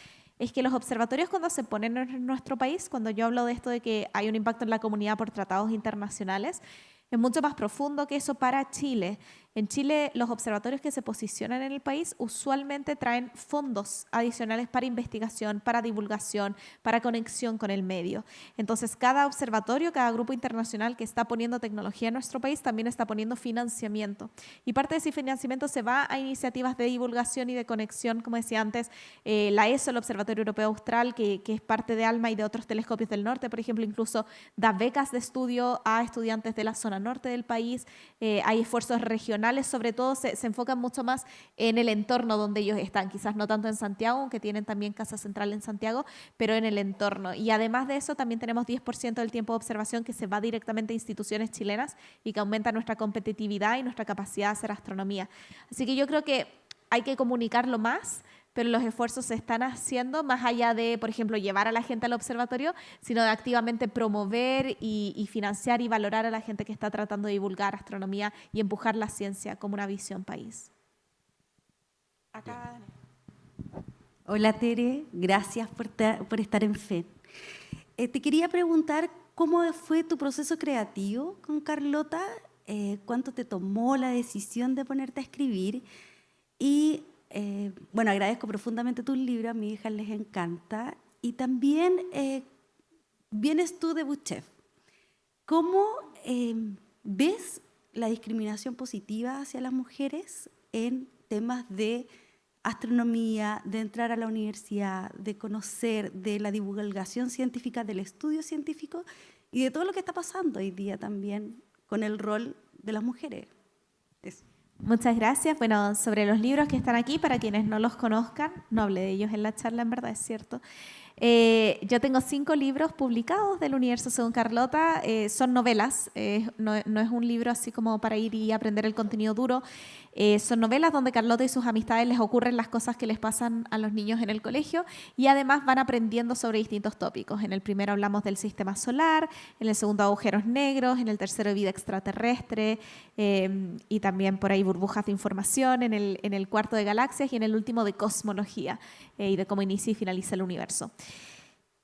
es que los observatorios cuando se ponen en nuestro país, cuando yo hablo de esto de que hay un impacto en la comunidad por tratados internacionales, es mucho más profundo que eso para Chile. En Chile, los observatorios que se posicionan en el país usualmente traen fondos adicionales para investigación, para divulgación, para conexión con el medio. Entonces, cada observatorio, cada grupo internacional que está poniendo tecnología en nuestro país también está poniendo financiamiento. Y parte de ese financiamiento se va a iniciativas de divulgación y de conexión, como decía antes, la ESO, el Observatorio Europeo Austral, que es parte de ALMA y de otros telescopios del norte, por ejemplo, incluso da becas de estudio a estudiantes de la zona norte del país. Hay esfuerzos regionales, sobre todo se enfocan mucho más en el entorno donde ellos están, quizás no tanto en Santiago, aunque tienen también casa central en Santiago, pero en el entorno. Y además de eso, también tenemos 10% del tiempo de observación que se va directamente a instituciones chilenas y que aumenta nuestra competitividad y nuestra capacidad de hacer astronomía. Así que yo creo que hay que comunicarlo más, pero los esfuerzos se están haciendo más allá de, por ejemplo, llevar a la gente al observatorio, sino de activamente promover y financiar y valorar a la gente que está tratando de divulgar astronomía y empujar la ciencia como una visión país. Acá. Hola Tere, gracias por estar en FEN. Te quería preguntar cómo fue tu proceso creativo con Carlota, cuánto te tomó la decisión de ponerte a escribir y bueno, agradezco profundamente tus libros, a mis hijas les encanta. Y también vienes tú de Buchef. ¿Cómo ves la discriminación positiva hacia las mujeres en temas de astronomía, de entrar a la universidad, de conocer, de la divulgación científica, del estudio científico y de todo lo que está pasando hoy día también con el rol de las mujeres? Eso. Muchas gracias. Bueno, sobre los libros que están aquí, para quienes no los conozcan, no hablé de ellos en la charla, en verdad, es cierto. Yo tengo 5 libros publicados del Universo según Carlota. Son novelas, no es un libro así como para ir y aprender el contenido duro. Son novelas donde Carlota y sus amistades les ocurren las cosas que les pasan a los niños en el colegio y además van aprendiendo sobre distintos tópicos. En el primero hablamos del sistema solar, en el segundo agujeros negros, en el tercero vida extraterrestre y también por ahí burbujas de información, en el cuarto de galaxias y en el último de cosmología y de cómo inicia y finaliza el universo.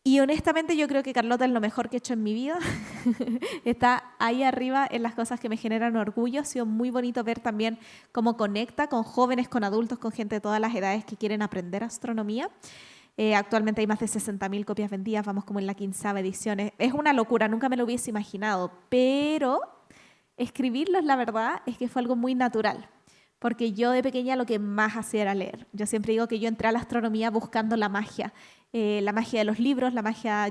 Y honestamente yo creo que Carlota es lo mejor que he hecho en mi vida. Está ahí arriba en las cosas que me generan orgullo. Ha sido muy bonito ver también cómo conecta con jóvenes, con adultos, con gente de todas las edades que quieren aprender astronomía. Actualmente hay más de 60.000 copias vendidas, vamos como en la 15ª edición. Es una locura, nunca me lo hubiese imaginado, pero escribirlos, la verdad, es que fue algo muy natural. Porque yo de pequeña lo que más hacía era leer. Yo siempre digo que yo entré a la astronomía buscando la magia de los libros,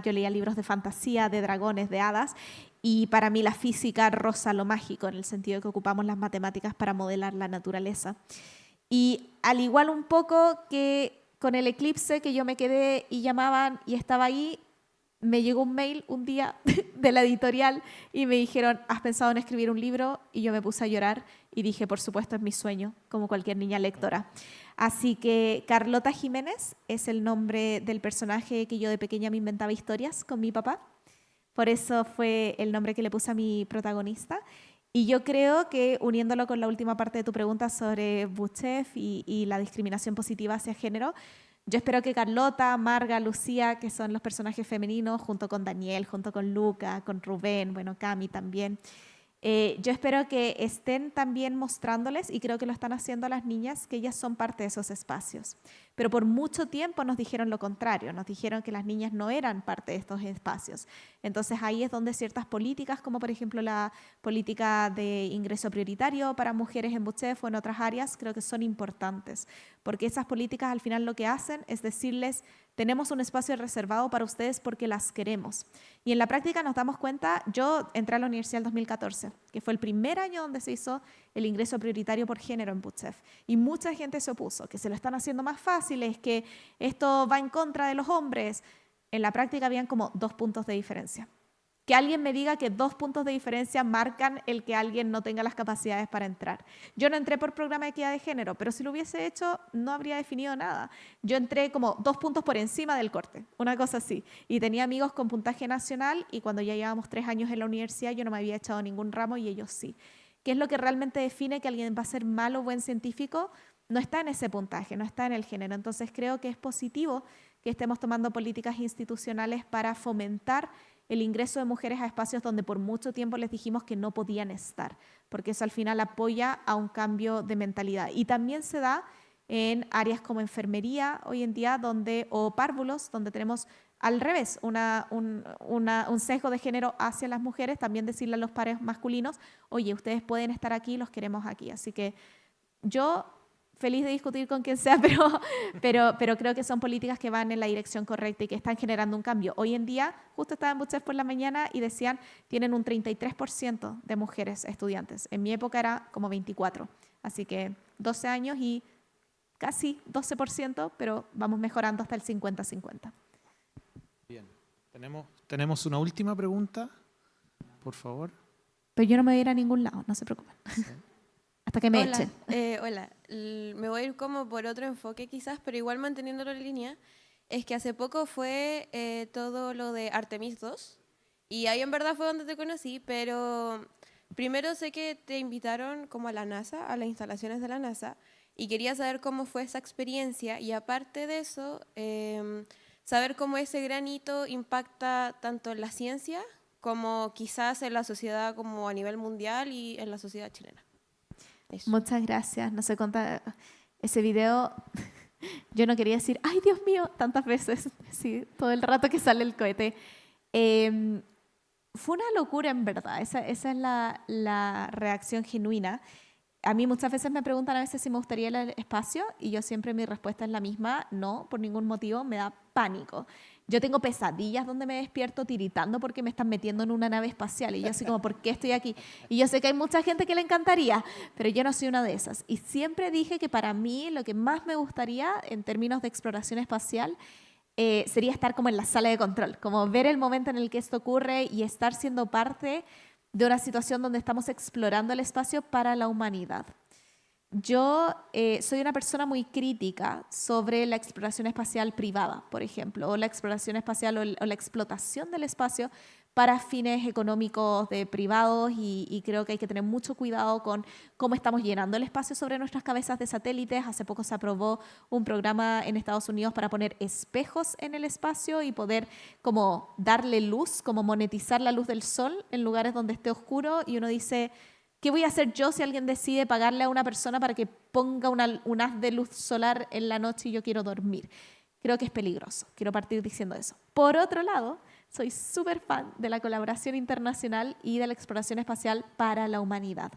yo leía libros de fantasía, de dragones, de hadas, y para mí la física roza lo mágico, en el sentido de que ocupamos las matemáticas para modelar la naturaleza. Y al igual un poco que con el eclipse, que yo me quedé y llamaban y estaba ahí, me llegó un mail un día de la editorial y me dijeron, ¿has pensado en escribir un libro? Y yo me puse a llorar y dije, por supuesto, es mi sueño, como cualquier niña lectora. Así que Carlota Jiménez es el nombre del personaje que yo de pequeña me inventaba historias con mi papá. Por eso fue el nombre que le puse a mi protagonista. Y yo creo que, uniéndolo con la última parte de tu pregunta sobre Buchef y la discriminación positiva hacia género, yo espero que Carlota, Marga, Lucía, que son los personajes femeninos, junto con Daniel, junto con Luca, con Rubén, bueno, Cami también, yo espero que estén también mostrándoles, y creo que lo están haciendo a las niñas, que ellas son parte de esos espacios. Pero por mucho tiempo nos dijeron lo contrario, nos dijeron que las niñas no eran parte de estos espacios. Entonces ahí es donde ciertas políticas, como por ejemplo la política de ingreso prioritario para mujeres en Buchef o en otras áreas, creo que son importantes, porque esas políticas al final lo que hacen es decirles, tenemos un espacio reservado para ustedes porque las queremos. Y en la práctica nos damos cuenta, yo entré a la universidad en 2014, que fue el primer año donde se hizo el ingreso prioritario por género en Buchef. Y mucha gente se opuso, que se lo están haciendo más fácil, es que esto va en contra de los hombres. En la práctica habían como 2 puntos de diferencia. Que alguien me diga que 2 puntos de diferencia marcan el que alguien no tenga las capacidades para entrar. Yo no entré por programa de equidad de género, pero si lo hubiese hecho no habría definido nada. Yo entré como 2 puntos por encima del corte, una cosa así. Y tenía amigos con puntaje nacional y cuando ya llevábamos 3 años en la universidad yo no me había echado ningún ramo y ellos sí. ¿Qué es lo que realmente define que alguien va a ser mal o buen científico? No está en ese puntaje, no está en el género. Entonces creo que es positivo que estemos tomando políticas institucionales para fomentar el ingreso de mujeres a espacios donde por mucho tiempo les dijimos que no podían estar, porque eso al final apoya a un cambio de mentalidad. Y también se da en áreas como enfermería hoy en día o párvulos, donde tenemos al revés un sesgo de género hacia las mujeres, también decirle a los pares masculinos, oye, ustedes pueden estar aquí, los queremos aquí. Así que yo feliz de discutir con quien sea, pero creo que son políticas que van en la dirección correcta y que están generando un cambio. Hoy en día, justo estaba en Buchef por la mañana y decían, tienen un 33% de mujeres estudiantes. En mi época era como 24%, así que 12 años y casi 12%, pero vamos mejorando hasta el 50-50. Bien, tenemos una última pregunta, por favor. Pero yo no me voy a ir a ningún lado, no se preocupen. Sí. Hasta que me echen. Hola, me voy a ir como por otro enfoque quizás, pero igual manteniendo la línea. Es que hace poco fue todo lo de Artemis 2 y ahí en verdad fue donde te conocí, pero primero sé que te invitaron como a la NASA, a las instalaciones de la NASA, y quería saber cómo fue esa experiencia y aparte de eso, saber cómo ese gran hito impacta tanto en la ciencia como quizás en la sociedad como a nivel mundial y en la sociedad chilena. Eso. Muchas gracias. No sé cuántas... Ese video, yo no quería decir, ¡ay, Dios mío!, tantas veces, sí, todo el rato que sale el cohete. Fue una locura, en verdad. Esa es la reacción genuina. A mí muchas veces me preguntan a veces si me gustaría el espacio y yo siempre mi respuesta es la misma, no, por ningún motivo, me da pánico. Yo tengo pesadillas donde me despierto tiritando porque me están metiendo en una nave espacial y yo así como, ¿por qué estoy aquí? Y yo sé que hay mucha gente que le encantaría, pero yo no soy una de esas. Y siempre dije que para mí lo que más me gustaría en términos de exploración espacial sería estar como en la sala de control, como ver el momento en el que esto ocurre y estar siendo parte de una situación donde estamos explorando el espacio para la humanidad. Yo soy una persona muy crítica sobre la exploración espacial privada, por ejemplo, o la exploración espacial o la explotación del espacio para fines económicos de privados y creo que hay que tener mucho cuidado con cómo estamos llenando el espacio sobre nuestras cabezas de satélites. Hace poco se aprobó un programa en Estados Unidos para poner espejos en el espacio y poder como darle luz, como monetizar la luz del sol en lugares donde esté oscuro y uno dice... ¿Qué voy a hacer yo si alguien decide pagarle a una persona para que ponga un haz de luz solar en la noche y yo quiero dormir? Creo que es peligroso. Quiero partir diciendo eso. Por otro lado, soy súper fan de la colaboración internacional y de la exploración espacial para la humanidad.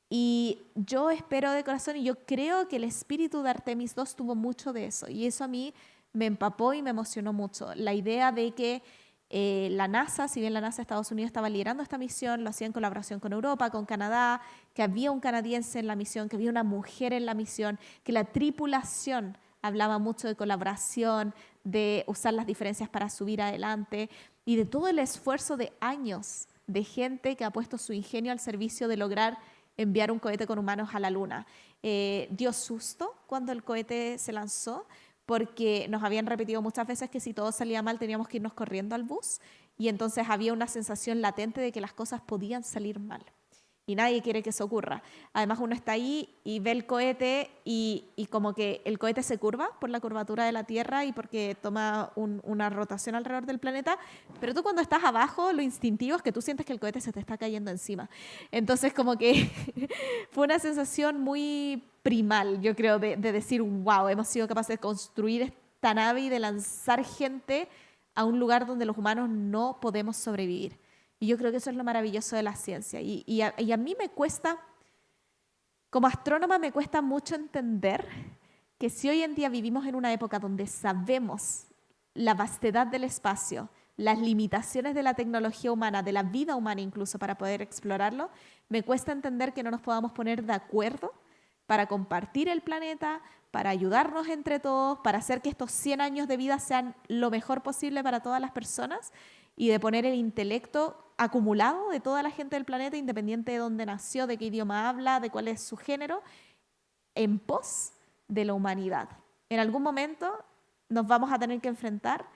Y yo espero de corazón y yo creo que el espíritu de Artemis 2 tuvo mucho de eso. Y eso a mí me empapó y me emocionó mucho. La idea de que la NASA, si bien la NASA de Estados Unidos estaba liderando esta misión, lo hacía en colaboración con Europa, con Canadá, que había un canadiense en la misión, que había una mujer en la misión, que la tripulación hablaba mucho de colaboración, de usar las diferencias para subir adelante y de todo el esfuerzo de años de gente que ha puesto su ingenio al servicio de lograr enviar un cohete con humanos a la Luna. Dio susto cuando el cohete se lanzó, porque nos habían repetido muchas veces que si todo salía mal teníamos que irnos corriendo al bus y entonces había una sensación latente de que las cosas podían salir mal. Y nadie quiere que eso ocurra. Además uno está ahí y ve el cohete y como que el cohete se curva por la curvatura de la Tierra y porque toma una rotación alrededor del planeta, pero tú cuando estás abajo lo instintivo es que tú sientes que el cohete se te está cayendo encima. Entonces como que fue una sensación muy primal, yo creo, de decir, wow, hemos sido capaces de construir esta nave y de lanzar gente a un lugar donde los humanos no podemos sobrevivir. Y yo creo que eso es lo maravilloso de la ciencia. Y a mí me cuesta, como astrónoma, me cuesta mucho entender que si hoy en día vivimos en una época donde sabemos la vastedad del espacio, las limitaciones de la tecnología humana, de la vida humana incluso para poder explorarlo, me cuesta entender que no nos podamos poner de acuerdo para compartir el planeta, para ayudarnos entre todos, para hacer que estos 100 años de vida sean lo mejor posible para todas las personas y de poner el intelecto acumulado de toda la gente del planeta, independiente de dónde nació, de qué idioma habla, de cuál es su género, en pos de la humanidad. En algún momento nos vamos a tener que enfrentar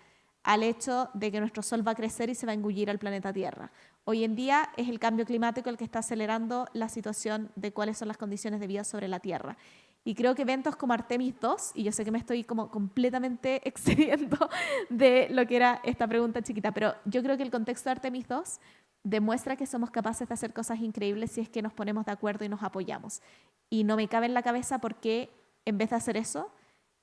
al hecho de que nuestro Sol va a crecer y se va a engullir al planeta Tierra. Hoy en día es el cambio climático el que está acelerando la situación de cuáles son las condiciones de vida sobre la Tierra. Y creo que eventos como Artemis 2, y yo sé que me estoy como completamente excediendo de lo que era esta pregunta chiquita, pero yo creo que el contexto de Artemis 2 demuestra que somos capaces de hacer cosas increíbles si es que nos ponemos de acuerdo y nos apoyamos. Y no me cabe en la cabeza por qué, en vez de hacer eso,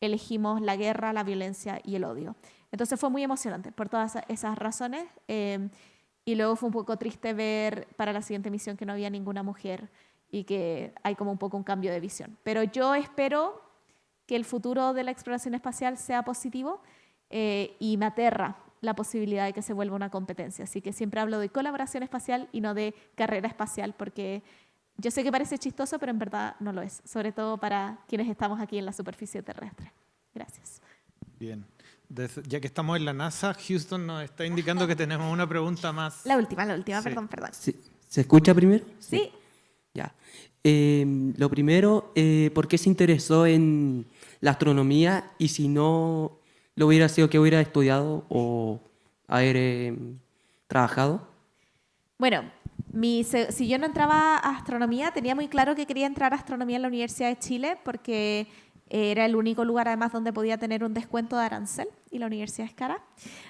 elegimos la guerra, la violencia y el odio. Entonces fue muy emocionante por todas esas razones. Y luego fue un poco triste ver para la siguiente misión que no había ninguna mujer y que hay como un poco un cambio de visión. Pero yo espero que el futuro de la exploración espacial sea positivo y me aterra la posibilidad de que se vuelva una competencia. Así que siempre hablo de colaboración espacial y no de carrera espacial, porque yo sé que parece chistoso, pero en verdad no lo es, sobre todo para quienes estamos aquí en la superficie terrestre. Gracias. Bien. Ya que estamos en la NASA, Houston nos está indicando que tenemos una pregunta más. La última, Sí. perdón. ¿Se escucha primero? Sí. Ya. Lo primero, ¿por qué se interesó en la astronomía? Y si no lo hubiera sido, ¿qué hubiera estudiado o haber trabajado? Bueno, si yo no entraba a astronomía, tenía muy claro que quería entrar a astronomía en la Universidad de Chile porque era el único lugar además donde podía tener un descuento de arancel y la universidad es cara.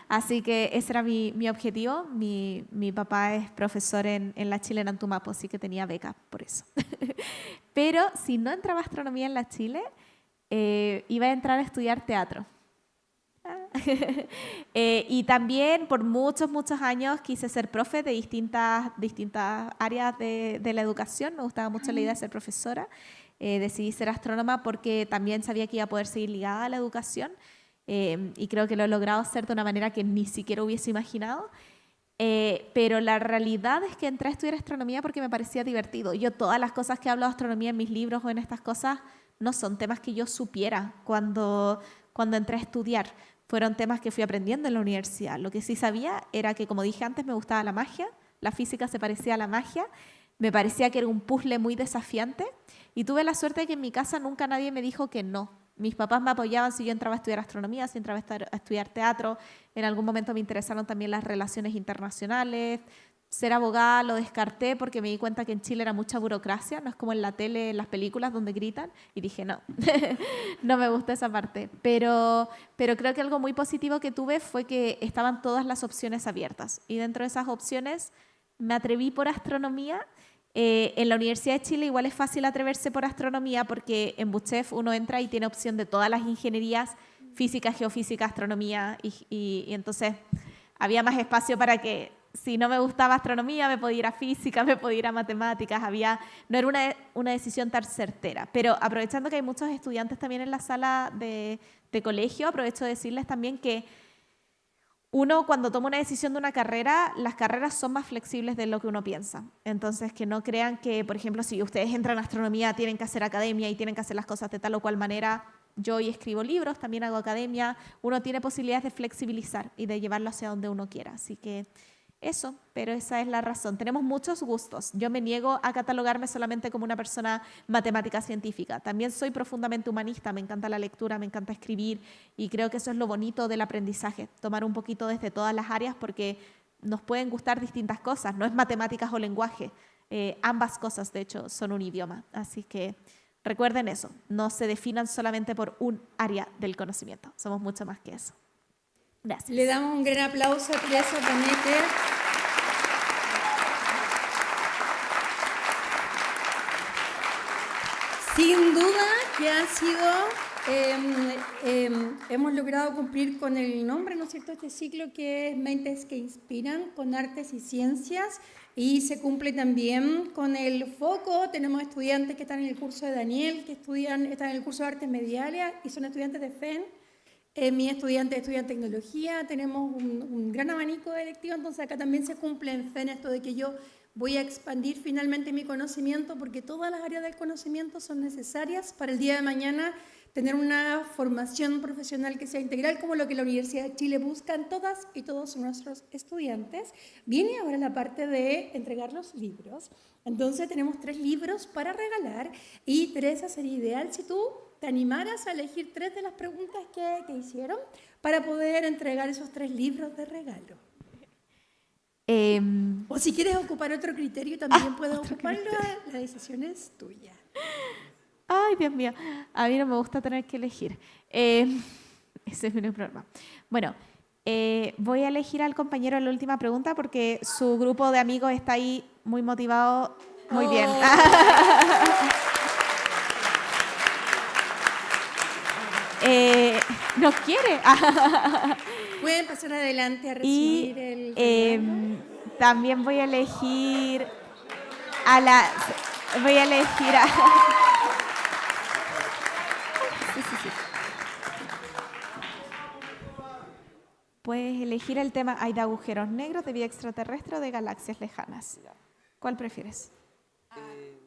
Así que ese era mi objetivo. Mi papá es profesor en la Chile en Antumapo, así que tenía beca por eso. Pero si no entraba a astronomía en la Chile, iba a entrar a estudiar teatro. Y también por muchos años quise ser profe de distintas áreas de la educación. Me gustaba mucho la idea de ser profesora. Decidí ser astrónoma porque también sabía que iba a poder seguir ligada a la educación y creo que lo he logrado hacer de una manera que ni siquiera hubiese imaginado. Pero la realidad es que entré a estudiar astronomía porque me parecía divertido. Yo todas las cosas que hablo de astronomía en mis libros o en estas cosas no son temas que yo supiera cuando entré a estudiar. Fueron temas que fui aprendiendo en la universidad. Lo que sí sabía era que, como dije antes, me gustaba la magia. La física se parecía a la magia. Me parecía que era un puzzle muy desafiante. Y tuve la suerte de que en mi casa nunca nadie me dijo que no. Mis papás me apoyaban si yo entraba a estudiar astronomía, si entraba a estudiar teatro. En algún momento me interesaron también las relaciones internacionales. Ser abogada lo descarté porque me di cuenta que en Chile era mucha burocracia, no es como en la tele, en las películas donde gritan, y dije no, no me gusta esa parte. Pero creo que algo muy positivo que tuve fue que estaban todas las opciones abiertas, y dentro de esas opciones me atreví por astronomía. En la Universidad de Chile igual es fácil atreverse por astronomía porque en Buchef uno entra y tiene opción de todas las ingenierías, física, geofísica, astronomía, y entonces había más espacio para que si no me gustaba astronomía me podía ir a física, me podía ir a matemáticas, no era una decisión tan certera. Pero aprovechando que hay muchos estudiantes también en la sala de colegio, aprovecho de decirles también que uno cuando toma una decisión de una carrera, las carreras son más flexibles de lo que uno piensa. Entonces, que no crean que, por ejemplo, si ustedes entran a astronomía, tienen que hacer academia y tienen que hacer las cosas de tal o cual manera. Yo hoy escribo libros, también hago academia. Uno tiene posibilidades de flexibilizar y de llevarlo hacia donde uno quiera. Así que eso, pero esa es la razón. Tenemos muchos gustos. Yo me niego a catalogarme solamente como una persona matemática científica. También soy profundamente humanista, me encanta la lectura, me encanta escribir y creo que eso es lo bonito del aprendizaje, tomar un poquito desde todas las áreas porque nos pueden gustar distintas cosas, no es matemáticas o lenguaje, ambas cosas de hecho son un idioma, así que recuerden eso, no se definan solamente por un área del conocimiento, somos mucho más que eso. Gracias. Le damos un gran aplauso a Teresa Paneque. Sin duda que ha sido, hemos logrado cumplir con el nombre, ¿no es cierto?, este ciclo que es Mentes que Inspiran, con artes y ciencias, y se cumple también con el foco. Tenemos estudiantes que están en el curso de Daniel, que están en el curso de artes mediales y son estudiantes de FEN. Mi estudiante estudia tecnología, tenemos un gran abanico de electivos, entonces acá también se cumple en FEN esto de que yo voy a expandir finalmente mi conocimiento porque todas las áreas del conocimiento son necesarias para el día de mañana tener una formación profesional que sea integral, como lo que la Universidad de Chile busca en todas y todos nuestros estudiantes. Viene ahora la parte de entregar los libros, entonces tenemos 3 libros para regalar y Teresa, sería ideal si tú te animaras a elegir 3 de las preguntas que hicieron para poder entregar esos 3 libros de regalo. O si quieres ocupar otro criterio, también puedes ocuparlo, la decisión es tuya. Ay, Dios mío, a mí no me gusta tener que elegir. Ese es mi problema. Bueno, voy a elegir al compañero en la última pregunta porque su grupo de amigos está ahí muy motivado. Muy bien. ¿Nos quiere? Pueden pasar adelante a recibir Y el regalo. también voy a elegir a la... Voy a elegir a... Sí. Puedes elegir el tema, ¿hay de agujeros negros, de vida extraterrestre o de galaxias lejanas? ¿Cuál prefieres?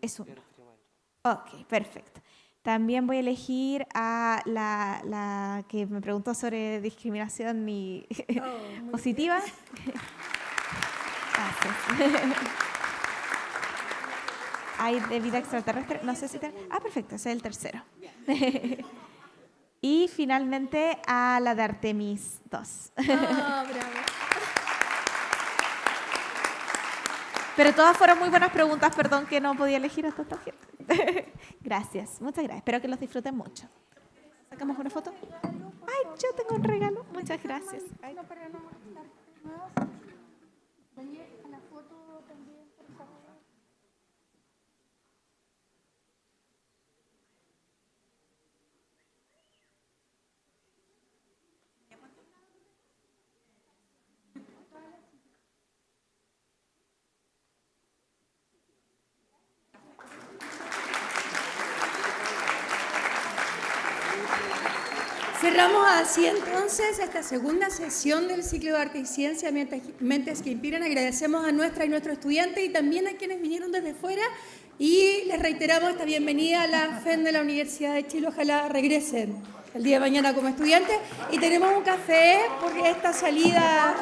Es uno. Ok, perfecto. También voy a elegir a la que me preguntó sobre discriminación y positiva. Hay de vida extraterrestre, no sé si... perfecto, ese es el tercero. Y finalmente a la de Artemis 2. Bravo. Pero todas fueron muy buenas preguntas, perdón que no podía elegir hasta esta gente. Gracias, muchas gracias. Espero que los disfruten mucho. ¿Sacamos una foto? Ay, yo tengo un regalo. Muchas gracias. Ay. Cerramos así entonces esta segunda sesión del ciclo de Arte y Ciencia, Mentes que Inspiran. Agradecemos a nuestra y nuestros estudiantes y también a quienes vinieron desde fuera y les reiteramos esta bienvenida a la FEN de la Universidad de Chile. Ojalá regresen el día de mañana como estudiantes y tenemos un café porque esta salida